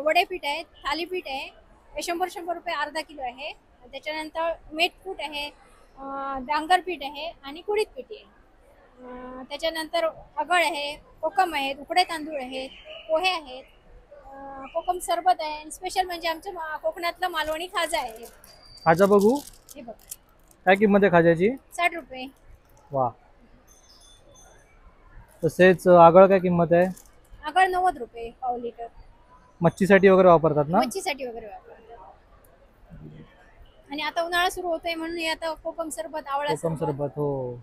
[SPEAKER 7] वडे पीठ आहेत, थालीपीठ आहे, हे 100 रुपये अर्धा किलो आहे. त्याच्यानंतर मेथकूट आहे, डांगर पीठ आहे आणि कुडीत पीठ आहे. त्याच्यानंतर अगळ आहे, कोकम आहेत, उकडे तांदूळ आहेत, पोहे आहेत, कोकम सरबत आहे. स्पेशल म्हणजे आमचं कोकणातलं मालवणी खाजा आहे.
[SPEAKER 2] खाजा बघू.
[SPEAKER 7] हे बघा,
[SPEAKER 2] काय किंमत आहे खाज्याची?
[SPEAKER 7] 60 रुपये.
[SPEAKER 2] वा. तसेच आगळ काय किंमत आहे?
[SPEAKER 7] आगळ 90 रुपये पाव लिटर.
[SPEAKER 2] मच्छीसाठी वगैरे वापरतात ना?
[SPEAKER 7] मच्छीसाठी वगैरे वापरतात. आणि आता उन्हाळा सुरू होतोय म्हणून हे आता कोकम सरबत, आवळा
[SPEAKER 2] कोकम सरबत. हो,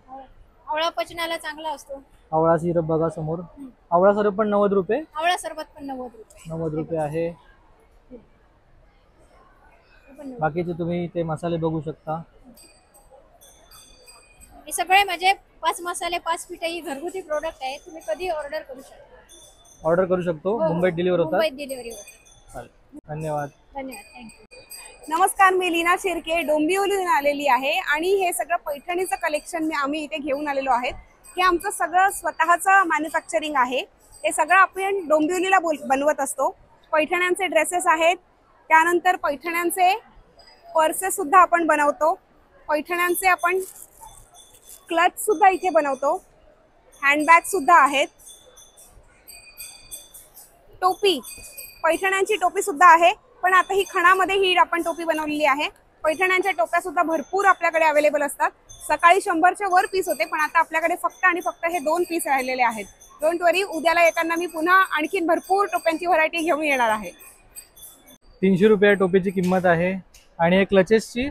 [SPEAKER 7] आवळा पचनाला चांगला असतो.
[SPEAKER 2] आवळा सिरप बघा समोर. आवळा सिरप पण 90 रुपये.
[SPEAKER 7] आवळा सरबत पण 90 रुपये.
[SPEAKER 2] 90 रुपये आहे. बाकीचे तुम्ही ते मसाले बघू शकता.
[SPEAKER 7] हे सगळे माझे 5 मसाले, 5 पीठ ही घरगुती प्रोडक्ट आहेत. तुम्ही कधी ऑर्डर करू शकता.
[SPEAKER 2] ऑर्डर करू शकतो. मुंबईत डिलिव्हर होतात.
[SPEAKER 7] मुंबईत डिलिव्हरी होतात.
[SPEAKER 2] चालेल, धन्यवाद.
[SPEAKER 7] धन्यवाद, थँक्यू.
[SPEAKER 1] नमस्कार, मी लीना शिर्के डोंबिवलीहून आलेली आहे आणि हे सगळं पैठणीचं कलेक्शन आम्ही इथे घेऊन आलेलो आहेत. हे आमचं सगळं स्वतःचं मॅन्युफॅक्चरिंग आहे. हे सगळं आपण डोंबिवलीला बनवत असतो. पैठण्यांचे ड्रेसेस आहेत, त्यानंतर पैठण्यांचे पर्सेस सुद्धा आपण बनवतो. पैठण्यांचे आपण क्लच सुद्धा इथे बनवतो. हँडबॅग सुद्धा आहेत. टोपी, पैठण्यांची टोपी सुद्धा आहे, पण आता ही खणामध्ये ही आपण टोपी बनवलेली आहे. पैठण्यांच्या टोप्या सुद्धा भरपूर आपल्याकडे अवेलेबल असतात. सकाळी 100च्या वर पीस होते, पण आता आपल्याकडे फक्त आणि फक्त हे 2 पीस राहिलेले आहेत. डोंट वरी, उद्याला येताना मी पुन्हा आणखीन भरपूर टोप्यांची व्हरायटी घेऊन येणार आहे.
[SPEAKER 2] 300 रुपये टोपीची किंमत आहे. आणि हे क्लचेसची?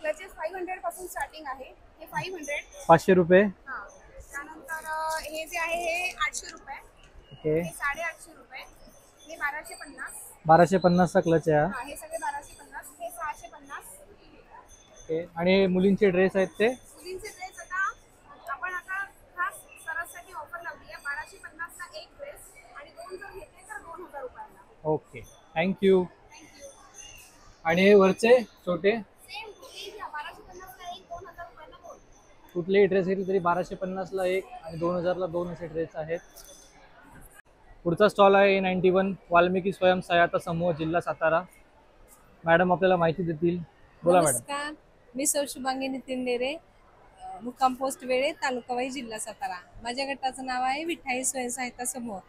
[SPEAKER 1] क्लचेस 500 पासून स्टार्टिंग आहे. हे 500.
[SPEAKER 2] 500 रुपये.
[SPEAKER 1] हां. त्यानंतर हे जे आहे हे 800 रुपये.
[SPEAKER 2] ओके.
[SPEAKER 1] हे 850 रुपये. हे 1250.
[SPEAKER 2] 1250चा क्लच आहे.
[SPEAKER 1] हां, हे सगळे 1250. हे 650.
[SPEAKER 2] ओके. आणि मुलींचे ड्रेस आहेत ते?
[SPEAKER 1] मुलींचे ड्रेस आपण खास सरससाठी ऑफर लावली आहे. 1250ला एक ड्रेस आणि 2 जर घेतले तर 2000 रुपयाला.
[SPEAKER 2] Okay, thank you. आणि हे वरचे छोटे?
[SPEAKER 1] सेम 1250ला एक, 2000 रुपयाला 2.
[SPEAKER 2] कुठलेही ड्रेस घेतले तरी 1250ला एक आणि 2000ला 2 असे ड्रेस आहेत. पुढचा स्टॉल आहे A91 वाल्मिकी स्वयंसहाय्यता समूह, जिल्हा सातारा. मॅडम आपल्याला माहिती देतील. बोला मॅडम.
[SPEAKER 11] नमस्कार, मी सौ शुभांगी नितीन डेरे, मुक्काम पोस्ट वेळे, तालुका वाई, जिल्हा सातारा. माझ्या गटाचं नाव आहे विठाई स्वयंसहायता समूह.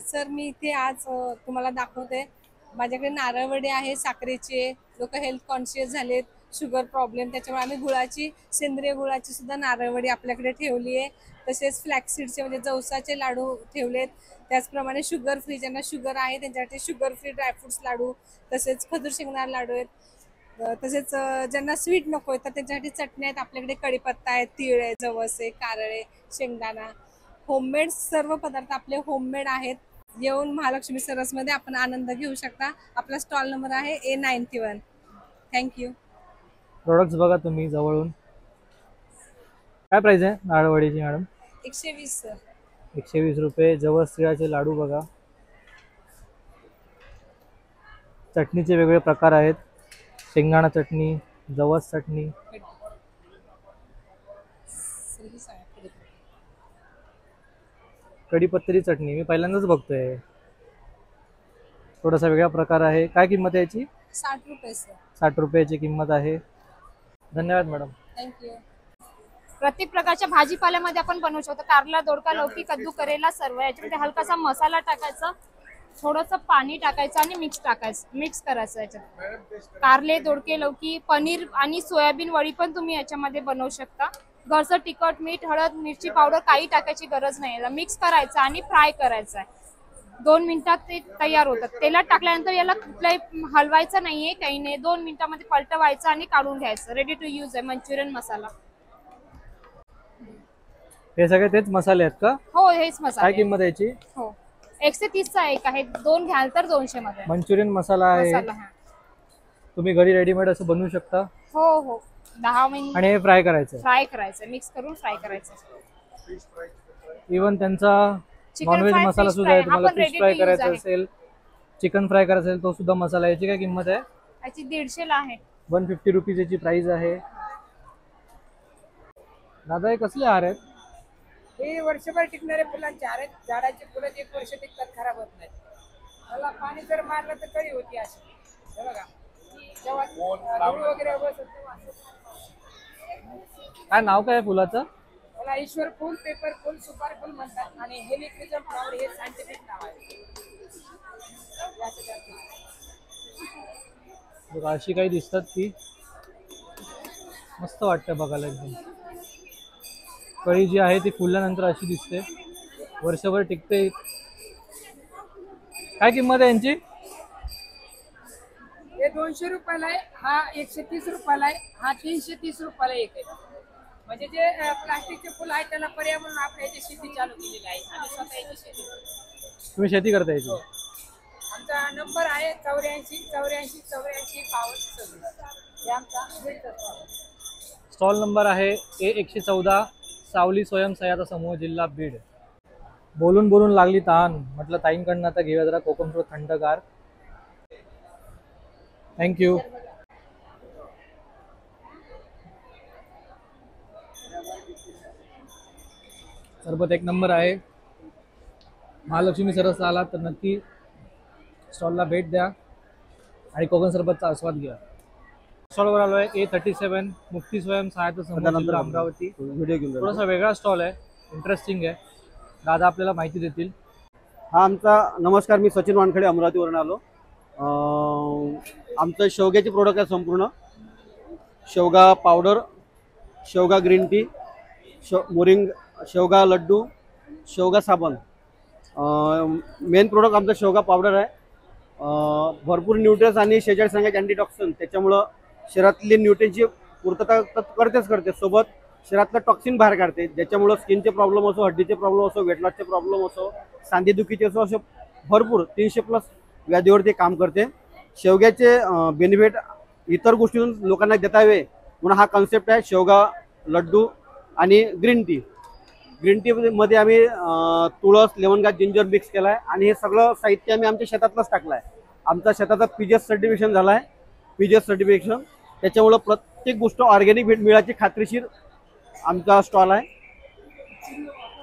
[SPEAKER 11] सर, मी इथे आज तुम्हाला दाखवते. माझ्याकडे नारळ वडे आहे साखरेचे. लोक हेल्थ कॉन्शियस झालेत, शुगर प्रॉब्लेम, त्याच्यामुळे आम्ही गुळाची, सेंद्रिय गुळाची सुद्धा नारळवडी आपल्याकडे ठेवली आहे. तसेच फ्लॅक्सीडचे म्हणजे जवसाचे लाडू ठेवलेत. त्याचप्रमाणे शुगर फ्री, ज्यांना शुगर आहे त्यांच्यासाठी शुगर फ्री ड्रायफ्रुट्स लाडू, तसेच खजूर शेंगदाणा लाडू आहेत. तसेच ज्यांना स्वीट नको आहे तर त्याच्यासाठी चटण्या आहेत आपल्याकडे. कढीपत्ता आहे, तीळ आहे, जवस आहे, कारळे आहे, शेंगदाणा. होममेड सर्व पदार्थ आपले होममेड आहेत. येऊन महालक्ष्मी सरसमध्ये आपण आनंद घेऊ शकता. आपला स्टॉल नंबर आहे A91. थँक्यू.
[SPEAKER 2] प्रोडक्ट्स बघा तुम्ही जवळून. काय प्राइस आहे नारळवडीची मॅडम?
[SPEAKER 11] 120 सर.
[SPEAKER 2] 120 रुपये. जवस तिळाचे लाडू बघा. चटणीचे वेगवेगळे प्रकार आहेत. शेंगदाणा चटणी, जवस चटणी, कढीपत्तरी चटणी मी पहिल्यांदाच बघतोय. थोडासा वेगळा प्रकार आहे. काय किंमत आहे याची?
[SPEAKER 11] 60 रुपये सर.
[SPEAKER 2] 60 रुपयाची किंमत आहे. धन्यवाद मॅडम.
[SPEAKER 11] थँक्यू.
[SPEAKER 12] प्रत्येक प्रकारच्या भाजीपाल्यामध्ये आपण बनवू शकतो. कारला, दोडका, लौकी, कद्दू, करेला सर्व. याच्यामध्ये हलकासा मसाला टाकायचा, थोडंसं पाणी टाकायचं आणि मिक्स करायचं. याच्यात कारले, दोडके, लौकी, पनीर आणि सोयाबीन वडी पण तुम्ही याच्यामध्ये बनवू शकता. घरचं तिखट, मीठ, हळद, मिरची पावडर काही टाकायची गरज नाही. याला मिक्स करायचं आणि फ्राय करायचं आहे. 2 मिनिटात ते तयार होतात. तेलात टाकल्यानंतर याला कुठलाही हलवायचं नाहीये, काही नाही. 2 मिनिटामध्ये पलटवायचं आणि काढून घ्यायचं. रेडी टू यूज आहे मंचुरियन मसाला.
[SPEAKER 2] हे सगळे तेच मसाले आहेत का?
[SPEAKER 12] हो, हेच मसाले.
[SPEAKER 2] काय किंमत आहे याची?
[SPEAKER 12] हो, 130 चा एक आहे. 2 घ्याल तर 200 मध्ये.
[SPEAKER 2] मंचुरियन मसाला आहे. तुम्ही घरी रेडीमेड असं बनवू शकता.
[SPEAKER 12] हो 10 मिनिट.
[SPEAKER 2] आणि हे फ्राय करायचं,
[SPEAKER 12] मिक्स करून फ्राय करायचं.
[SPEAKER 2] इवन त्यांचा नॉनव्हेज मसाला सुद्धा आहे. तुम्हाला फिश फ्राय करायचं असेल, चिकन फ्राय करायचं असेल तो सुद्धा मसाला. याची काय किंमत आहे?
[SPEAKER 12] याची 150 ला आहे.
[SPEAKER 2] 150 रुपीज याची प्राइस आहे. दादा हे कसले हार आहेत?
[SPEAKER 13] हे वर्षभर टिकणारे फुलांचे हार आहेत. झाडाची फुलं 1 वर्ष टिकतात, खराब होत नाहीत. त्याला पाणी जर मारलं तर कळी होती अशी. हे बघा, जेव्हा धूळ वगैरे बसत तेव्हा
[SPEAKER 2] काय नाव काय फुलाचं?
[SPEAKER 13] त्याला ईश्वर फुल, पेपर फुल, सुपारी फुल म्हणतात. आणि हेलिक्रिजम फ्लॉवर हे सायंटिफिक नाव आहे.
[SPEAKER 2] बघा अशी काही दिसतात ती. मस्त वाटतं बघायला एकदम. कळी जी आहे ती फुलल्यानंतर अशी दिसते. वर्षभर टिकते. काय किंमत आहे यांची?
[SPEAKER 13] हे 200 रुपयाला आहे. हा 130 रुपयाला आहे. हा 330 रुपयाला एक आहे. म्हणजे जे प्लास्टिकचे फुल आहे त्याला पर्याय म्हणून आपण याची शेती चालू केलेली आहे. आणि स्वतः याची शेती करतो.
[SPEAKER 2] तुम्ही शेती करता याची?
[SPEAKER 13] आमचा नंबर आहे 84 84 84 5226. हे आमचा
[SPEAKER 2] स्टॉल नंबर आहे A114, सावली स्वयंसहायता समूह, जिल्हा बीड. बोलून लागली तहान. म्हटलं ताईंकडनं आता घेऊया जरा कोकम फ्रूट थंडगार. थँक्यू. सरबत एक नंबर आहे. महालक्ष्मी सरसला आला तर नक्की स्टॉलला भेट द्या आणि कोकण सरबतचा आस्वाद घ्या. स्टॉलवर आलो आहे A37, मुक्ती स्वयंसहायता समूह, जिल्हा अमरावती. थोडासा वेगळा स्टॉल आहे, इंटरेस्टिंग आहे. दादा आपल्याला माहिती देतील.
[SPEAKER 14] हा आमचा नमस्कार. मी सचिन वानखडे अमरावतीवरून आलो. आमचं शेवग्याचे प्रोडक्ट आहे संपूर्ण. शेवगा पावडर, शेवगा ग्रीन टी, मोरिंग, शेवगा लड्डू, शेवगा साबण. मेन प्रोडक्ट आमचा शेवगा पावडर आहे. भरपूर न्यूट्रियन्स आणि 46 अंगाचे अँटीटॉक्सिन, त्याच्यामुळं शरीरातली न्यूट्रियनची पूर्तता करते. सोबत शरीरातलं टॉक्सिन बाहेर काढते, ज्याच्यामुळं स्किनचे प्रॉब्लेम असो, हड्डीचे प्रॉब्लेम असो, वेट लॉसचे प्रॉब्लेम असो, सांधेदुखीचे असो, असे भरपूर 300+ व्याधीवरती काम करते. शेवग्याचे बेनिफिट इतर गोष्टीतून लोकांना देता यावे म्हणून हा कॉन्सेप्ट आहे. शेवगा लड्डू आणि ग्रीन टी. ग्रीन टीमध्ये आम्ही तुळस, लेमनग्रास, जिंजर मिक्स केला आहे. आणि हे सगळं साहित्य आम्ही आमच्या शेतातलंच टाकलं आहे. आमचा शेताचा PGS सर्टिफिकेशन झाला आहे. PGS सर्टिफिकेशन, त्याच्यामुळं प्रत्येक गोष्ट ऑर्गॅनिक मिळाची खात्रीशीर आमचा स्टॉल आहे.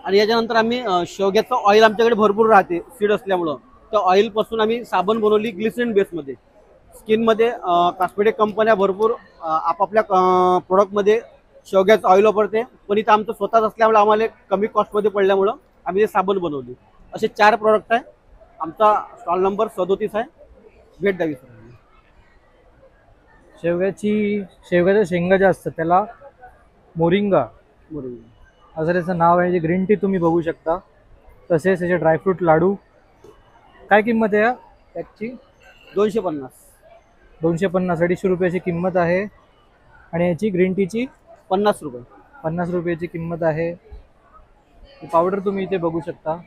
[SPEAKER 14] आणि याच्यानंतर आम्ही शेवग्याचं ऑइल आमच्याकडे भरपूर राहते सीड असल्यामुळं. त्या ऑइलपासून आम्ही साबण बनवली ग्लिसरीन बेसमध्ये. स्किनमध्ये कॉस्मेटिक कंपन्या भरपूर आपापल्या प्रोडक्टमध्ये शेवग्याचं ऑइल वापरते, पण इथं आमचं स्वतःच असल्यामुळे आम्हाला कमी कॉस्टमध्ये पडल्यामुळं आम्ही ते साबण बनवली. असे 4 प्रोडक्ट आहे. आमचा स्टॉल नंबर 37 आहे. भेट द्यावी सर.
[SPEAKER 2] शेवग्याच्या शेंगा ज्या असतात त्याला मोरिंगा असं त्याचं नाव आहे. जे ग्रीन टी तुम्ही बघू शकता. तसेच त्याचे ड्रायफ्रूट लाडू. काय किंमत आहे त्याची?
[SPEAKER 14] 250.
[SPEAKER 2] 250 250 रुपयाची किंमत आहे आणि याची ग्रीन टीची
[SPEAKER 14] 50 रुपये.
[SPEAKER 2] 50 रुपयाची किंमत आहे. ही पावडर तुम्ही इथे बघू शकता.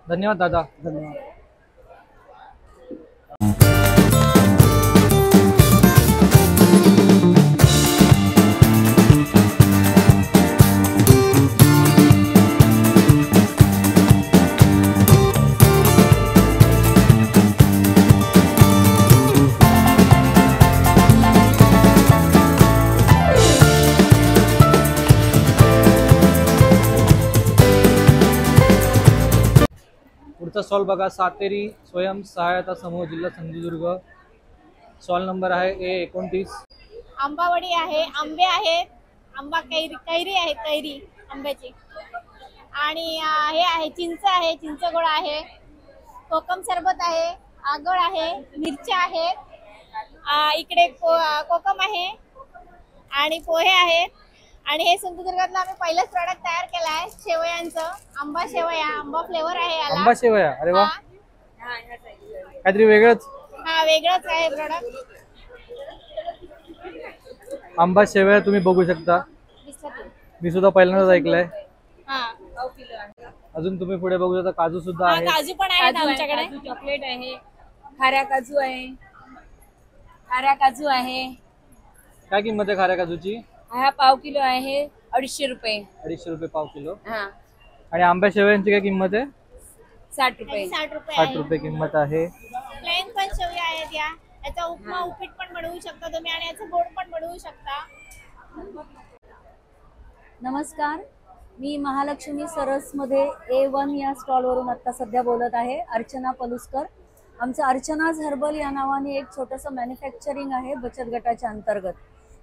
[SPEAKER 2] धन्यवाद दादा.
[SPEAKER 9] धन्यवाद.
[SPEAKER 2] पुढचा स्टॉल बघा, सातेरी स्वयंसहायता समूह जिल्हा सिंधुदुर्ग. स्टॉल नंबर आहे A29.
[SPEAKER 4] आंबावडी आहे, आंबे आहेत, आंबा कैरी आहे, कैरी आंब्याची. आणि हे आहे चिंच आहे, चिंचगोळ आहे, कोकम सरबत आहे, आगळ आहे, मिरच्या आहेत, इकडे कोकम आहे आणि पोहे आहेत. आणि हे सिंधुदुर्गातलं आम्ही पहिलंच प्रॉडक्ट तयार केलं आहे शेवयांचं. आंबा शेवया, आंबा फ्लेवर आहे याला.
[SPEAKER 2] आंबा शेवया, अरे वा, काहीतरी वेगळंच.
[SPEAKER 4] हा वेगळंच आहे प्रॉडक्ट.
[SPEAKER 2] आंबा शेवया तुम्ही बघू शकता. मी सुद्धा पहिल्यांदाच ऐकलंय. अजून तुम्ही पुढे बघू शकता काजू सुद्धा आहे.
[SPEAKER 4] काजू पण आहेत आमच्याकडे.
[SPEAKER 15] चॉकलेट आहे, खाऱ्या काजू आहे, खाऱ्या काजू आहे.
[SPEAKER 2] काय किंमत आहे खाऱ्या काजूची?
[SPEAKER 15] हा पाव किलो आहे 250 रुपये.
[SPEAKER 2] 250 रुपये पाव किलो.
[SPEAKER 15] हा.
[SPEAKER 2] आणि आंब्या शेवयांची काय किंमत आहे?
[SPEAKER 15] 60 रुपये.
[SPEAKER 2] 60 रुपये किंमत आहे.
[SPEAKER 4] प्लेन पण शेवया आहेत या. याचा उपमा उपीट पण बनवू शकता तुम्ही आणि याचं गोड पण बनवू शकता.
[SPEAKER 1] नमस्कार, मी महालक्ष्मी सरसमध्ये A1 या स्टॉलवरून आत्ता सध्या बोलत आहे. अर्चना पलुस्कर. आमचं अर्चनाज हर्बल या नावाने एक छोटंसं मॅन्युफॅक्चरिंग आहे बचत गटाच्या अंतर्गत.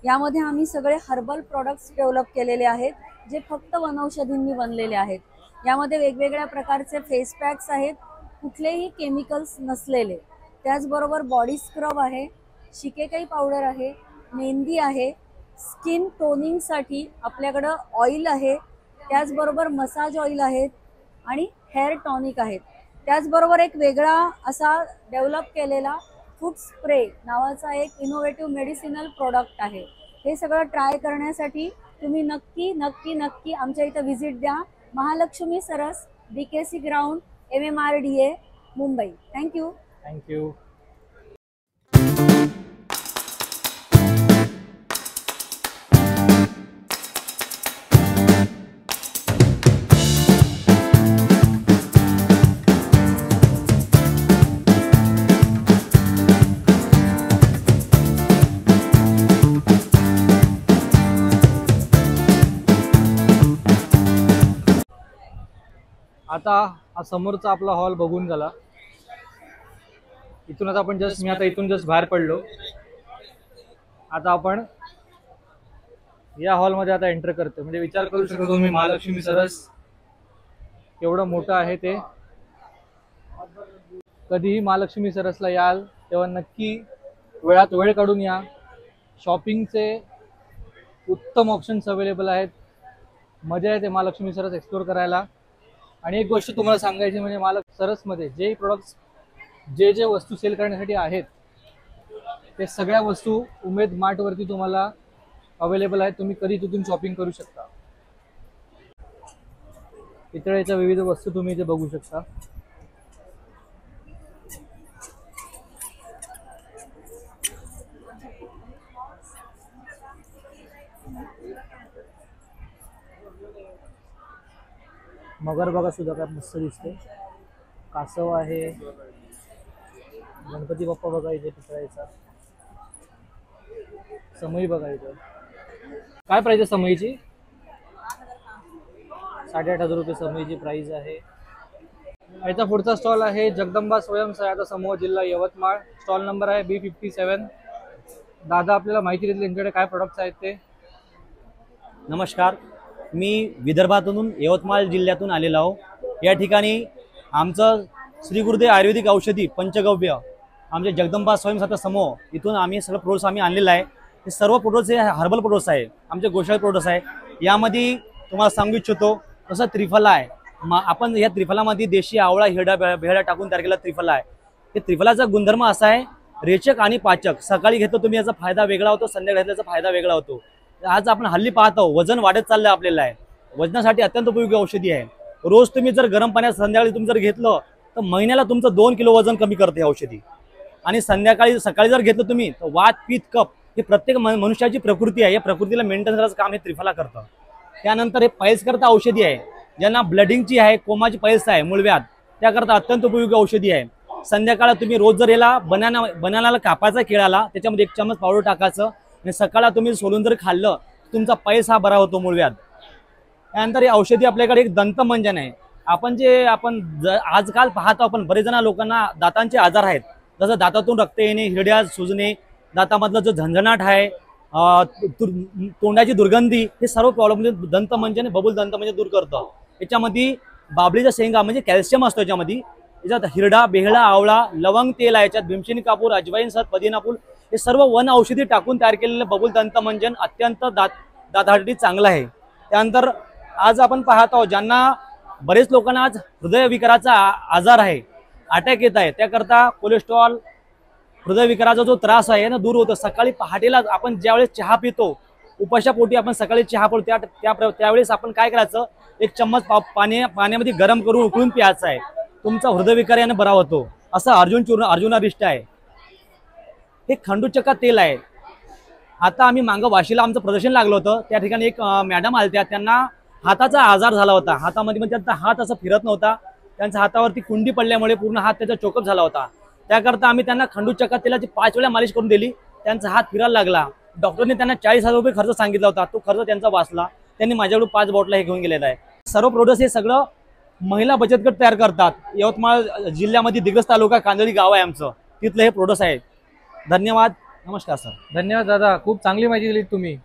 [SPEAKER 1] यामध्ये आम्ही सगळे हर्बल प्रोडक्ट्स डेव्हलप केलेले आहेत जे फक्त वनौषधींनी बनलेले आहेत. यामध्ये वेगवेगळ्या प्रकारचे फेस पॅक्स आहेत, कुठलेही केमिकल्स नसलेले. त्याचबरोबर बॉडी स्क्रब आहे, शिकेकाई पावडर आहे, मेहंदी आहे, स्किन टोनिंगसाठी आपल्याकडं ऑइल आहे, त्याचबरोबर मसाज ऑइल आहेत आणि हेअर टॉनिक आहेत. त्याचबरोबर एक वेगळा असा डेव्हलप केलेला फूड स्प्रे नावाचा एक इनोव्हेटिव्ह मेडिसिनल प्रोडक्ट आहे. हे सगळं ट्राय करण्यासाठी तुम्ही नक्की नक्की नक्की आमच्या इथं व्हिजिट द्या. महालक्ष्मी सरस, DKC ground, MMRDA, Mumbai. Thank you.
[SPEAKER 2] Thank you. आता हा समोरचा आपला हॉल बघून झाला. इथून आता आपण मी आता इथून जस्ट बाहेर पडलो. आता आपण या हॉलमध्ये आता एंटर करतो. म्हणजे विचार करू शकतो तुम्ही महालक्ष्मी सरस एवढं मोठं आहे ते. कधीही महालक्ष्मी सरसला याल तेव्हा नक्की वेळात वेळ काढून या. शॉपिंगचे उत्तम ऑप्शन्स अवेलेबल आहेत. मजा येते महालक्ष्मी सरस एक्सप्लोर करायला. आणि एक गोष्ट तुम्हाला सांगायची म्हणजे महालक्ष्मी सरसमध्ये जे प्रोडक्ट्स जे वस्तू सेल करण्यासाठी आहेत ते सगळ्या वस्तू उमेद मार्टवरती तुम्हाला अवेलेबल आहेत. तुम्ही कधी तिथून शॉपिंग करू शकता. पितळेच्या विविध वस्तू तुम्ही इथे बघू शकता. मगर बघा सुद्धा काय मस्त दिसते. कासव आहे, गणपती बाप्पा बघा इथे पितळेचा. समई बघा इथे. काय प्राइस आहे समईची? 8,500 रुपये समईची प्राइस आहे. याचा पुढचा स्टॉल आहे जगदंबा स्वयंसहायता समूह जिल्हा यवतमाळ. स्टॉल नंबर आहे B57. दादा आपल्याला माहिती देतील त्यांच्याकडे काय प्रोडक्ट्स आहेत ते.
[SPEAKER 16] नमस्कार, मी विदर्भातून यवतमाळ जिल्ह्यातून आलेलो आहो. या ठिकाणी आमचं श्री गुरुदेव आयुर्वेदिक औषधी पंचगव्य आमचे जगदंबा स्वयंसहायता समूह इथून आम्ही सगळं प्रोडक्ट्स आम्ही आणलेलं आहे. हे सर्व प्रोडक्ट्स हे हर्बल प्रोडक्ट्स आहे, आमचे गोशाळ प्रोडक्ट्स आहे. यामध्ये तुम्हाला सांगू इच्छितो तसं त्रिफला आहे, आपण या त्रिफलामध्ये देशी आवळा हिरडा भेळा टाकून तयार केला त्रिफला आहे. हे त्रिफलाचा गुणधर्म असा आहे, रेचक आणि पाचक. सकाळी घेतो तुम्ही याचा फायदा वेगळा होतो, संध्याकाळी घेतल्याचा फायदा वेगळा होतो. आज आपण हल्ली पाहतो वजन वाढत चाललं आपल्याला आहे, वजनासाठी अत्यंत उपयोगी औषधी आहे. रोज तुम्ही जर गरम पाण्यात संध्याकाळी तुम्ही जर घेतलं तर महिन्याला तुमचं 2 किलो वजन कमी करते औषधी. आणि सकाळी जर घेतलं तुम्ही तर वात पित्त कफ हे प्रत्येक मनुष्याची प्रकृती आहे, या प्रकृतीला मेंटेन करायचं काम हे त्रिफला करतं. त्यानंतर हे पैल्स करता औषधी आहे, ज्यांना ब्लडिंगची आहे, कोमाची पैल्स आहे, मूळव्याध, त्याकरता अत्यंत उपयोगी औषधी आहे. संध्याकाळी तुम्ही रोज जर याला बनानाला कापायचा केळाला, त्याच्यामध्ये 1 चम्मच पावडर टाकायचं आणि सकाळला तुम्ही सोलून जर खाल्लं तुमचा पैस हा बरा होतो, मूळव्याध. त्यानंतर ही औषधी आपल्याकडे एक दंतमंजन आहे. आपण आजकाल पाहतो आपण बरेच जण लोकांना दातांचे आजार आहेत, जसं दातातून रक्त येणे, हिरड्या सुजणे, दातामधलं जो झंझणाट आहे, तोंडाची दुर्गंधी, हे सर्व प्रॉब्लेम दंतमंजन बबुल दंतमंजन दूर करतं. याच्यामध्ये बाबळीचा शेंगा म्हणजे कॅल्शियम असतो, याच्यात हिरडा बेहळा आवळा लवंग तेल आहे, याच्यात भीमसेनी कापूर अजवाईन सर पदिना फूल हे सर्व वन औषधी टाकून तयार केलेलं बबुल दंतमंजन अत्यंत दातासाठी चांगलं आहे. त्यानंतर आज आपण पाहतो ज्यांना बरेच लोकांना आज हृदयविकाराचा आजार आहे, अटॅक येत आहे, त्याकरता कोलेस्ट्रॉल हृदयविकाराचा जो त्रास आहे ना दूर होतो. सकाळी पहाटेला आपण ज्यावेळेस चहा पितो, उपाशापोटी आपण सकाळी चहा पितो, त्यावेळेस आपण काय करायचं, 1 चम्मच पाण्यामध्ये गरम करून उकळून प्यायचं आहे. तुमचा हृदयविकार याने बरा होतो. असं अर्जुनारिष्ट आहे. हे खंडूचक्का तेल आहे. आता आम्ही मागं वाशीला आमचं प्रदर्शन लागलं होतं, त्या ठिकाणी एक मॅडम आल्या, त्यांना हाताचा आजार झाला होता. हातामध्ये त्यांचा हात असं फिरत नव्हता, त्यांच्या हातावरती कुंडी पडल्यामुळे पूर्ण हात त्याचा चोकअप झाला होता. त्याकरता आम्ही त्यांना खंडूचक्का तेलाची 5 वेळा मालिश करून दिली, त्यांचा हात फिरायला लागला. डॉक्टरने त्यांना 40,000 रुपये खर्च सांगितला होता, तो खर्च त्यांचा वाचला. त्यांनी माझ्याकडून 5 बॉटला हे घेऊन गेलेला आहे. सर्व प्रोडक्ट्स हे सगळं महिला बचत गट तयार करतात. यवतमाळ जिल्ह्यामध्ये दिग्रस तालुका कांदळी गाव आहे आमचं, तिथलं हे प्रोडक्ट्स आहेत. धन्यवाद. नमस्कार सर.
[SPEAKER 2] धन्यवाद दादा, खूप चांगली माहिती दिली तुम्ही.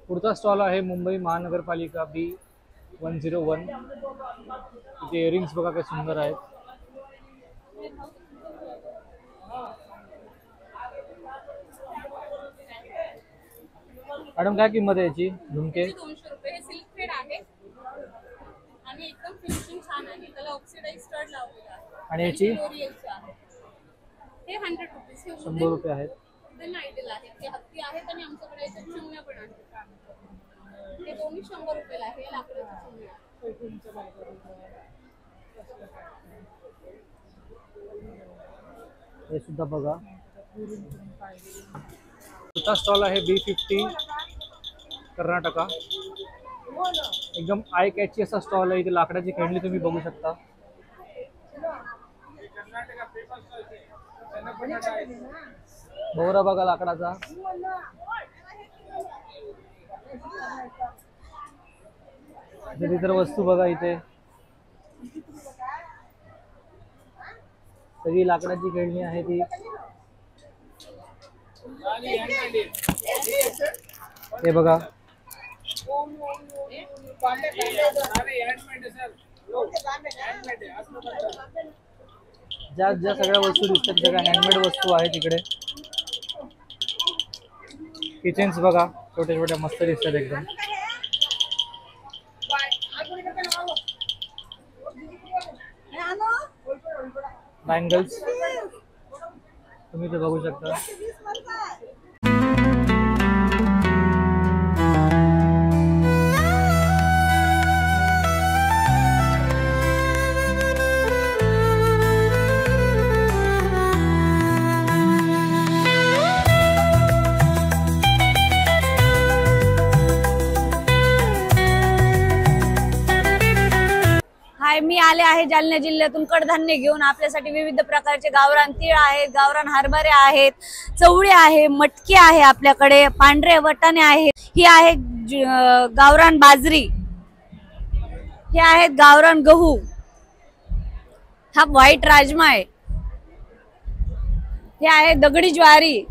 [SPEAKER 2] पुढचा स्टॉल आहे मुंबई महानगरपालिका B101. इथे इयरिंग्स बघा काय सुंदर आहेत. मॅडम काय किंमत आहे याची? झुमके
[SPEAKER 6] 200 रुपये. हे सिल्क थ्रेड आहे आणि एकदम फिनिशिंग छान आहे. त्याला ऑक्सिडाइज स्टड लावलेला आहे.
[SPEAKER 2] आणि याची
[SPEAKER 6] हे 100 रुपीज.
[SPEAKER 2] 100 रुपये आहेत.
[SPEAKER 6] आयडियल आहे, ते हत्ती आहेत आणि आमच्याकडे याच्यात चिमण्या पण आहेत. हे दोन्ही 100 रुपयाला आहे. लाकडाची चिमण्या.
[SPEAKER 2] हे सुद्धा बघा. पुढचा स्टॉल आहे B50 कर्नाटका. एकदम आय कॅची असा स्टॉल आहे. इथे लाकडाची खेळणी तुम्ही बघू शकता. भोवरा बघा लाकडाचा. इतर वस्तू बघा, इथे सगळी लाकडाची खेळणी आहे ती. हे बघा, ज्या सगळ्या वस्तू दिसतात सगळ्या हँडमेड वस्तू आहेत इकडे. किचन्स बघा, छोट्या छोट्या मस्त दिसतात एकदम. बँगल्स तुम्ही ते बघू शकता.
[SPEAKER 1] हाय, मी आले आहे जालना जिल्ह्यातून कडधान्य घेऊन. आपल्यासाठी विविध प्रकारचे गावरान तीळ आहेत, गावरान हरभरे आहेत, चवळी आहे, मटकी आहे, आपल्याकडे पांढरे वटाणे आहेत. ही आहे गावरान बाजरी, हे आहेत गावरान गहू, हा व्हाईट राजमा आहे, हे आहे दगडी ज्वारी,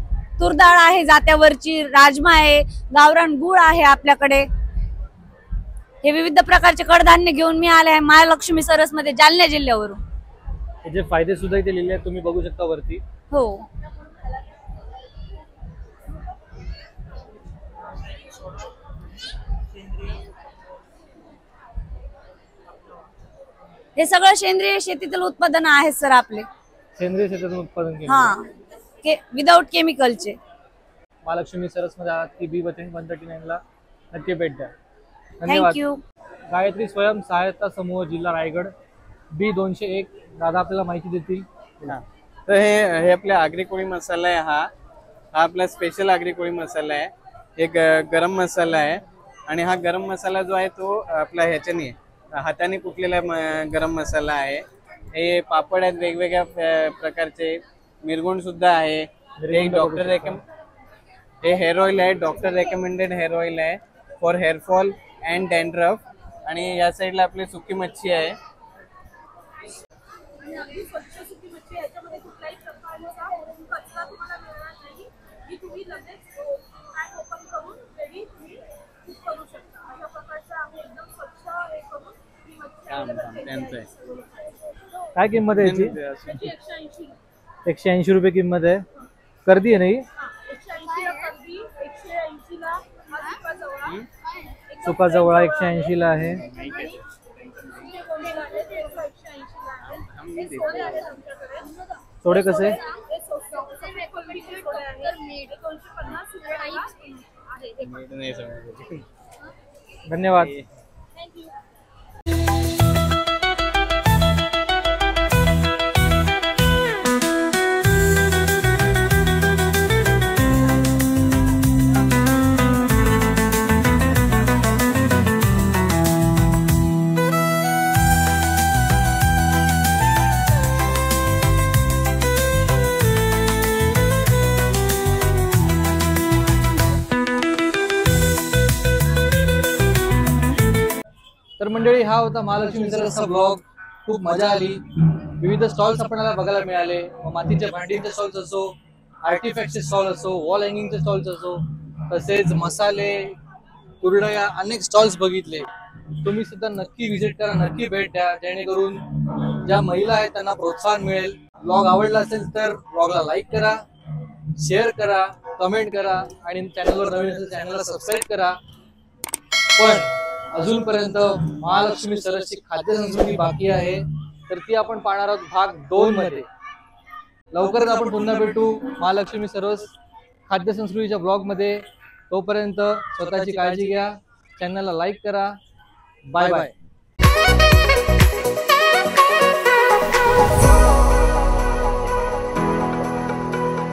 [SPEAKER 1] तूर डाळ आहे जात्यावरची, राजमा आहे, गावरान गुळ आहे आपल्याकडे। हे विविध प्रकारचे कडधान्य घेऊन मी आले आहे महालक्ष्मी सरस मध्ये जालना जिल्ह्यावरून।
[SPEAKER 2] त्याचे फायदे सुद्धा इथे लिहिले आहेत, तुम्ही बघू शकता वरती।
[SPEAKER 1] हो, हे सगळं सेंद्रिय शेतीतील उत्पादन आहेत सर आपले।
[SPEAKER 2] सेंद्रिय शेतीतून उत्पादन केले।
[SPEAKER 1] हा, विदाउट केमिकलचे।
[SPEAKER 2] महालक्ष्मी सरस मध्ये आहात की B139 ला नक्की भेट द्या। धन्यवाद।
[SPEAKER 1] थँक्यू।
[SPEAKER 2] गायत्री स्वयं सहायता समूह जिल्हा रायगड B201 दादा आपल्याला माहिती देतील।
[SPEAKER 17] तर हे आपला आगरी कोळी मसाला आहे। हा आपला स्पेशल आगरी कोळी मसाला आहे, एक गरम मसाला आहे। आणि हा गरम मसाला जो आहे तो आपला ह्याच्याने हाताने कुटलेला गरम मसाला आहे। हे पापड आहेत वेगवेगळ्या प्रकारचे, मिरगुंड सुद्धा आहे। हे हेअर ऑइल आहे, डॉक्टर रेकमेंडेड हेअर ऑइल आहे फॉर हेअरफॉल अँड डॅन्ड्रफ। आणि या साईडला आपली सुकी मच्छी आहे।
[SPEAKER 2] काय किंमत आहे याची? 180 रुपये किंमत आहे। कर्दी आहे नाही? सुका जवळा 180 ला आहे। सोडे कसे? धन्यवाद। तर मंडळी, हा होता महालक्ष्मी सरसचा ब्लॉग। खूप मजा आली। विविध स्टॉल्स आपल्याला बघायला मिळाले। मातीच्या भांडीचे स्टॉल्स असो, आर्टिफॅक्टचे स्टॉल असो, वॉल हँगिंगचे स्टॉल्स असो, तसेच मसाले, कुरडया, अनेक स्टॉल्स बघितले। तुम्ही सुद्धा नक्की व्हिजिट करा, नक्की भेट द्या, जेणेकरून ज्या महिला आहेत त्यांना प्रोत्साहन मिळेल। ब्लॉग आवडला असेल तर ब्लॉगला लाईक करा, शेअर करा, कमेंट करा आणि चॅनलवर नवीन असेल चॅनलला सबस्क्राईब करा। पण अजूनपर्यंत महालक्ष्मी सरसची खाद्य संस्कृती बाकी आहे, तर ती आपण पाहणार आहोत भाग 2 मध्ये। लवकरच आपण पुन्हा भेटू महालक्ष्मी सरस खाद्य संस्कृतीच्या ब्लॉग मध्ये। तोपर्यंत स्वतःची काळजी घ्या, चॅनलला लाईक करा। Bye bye.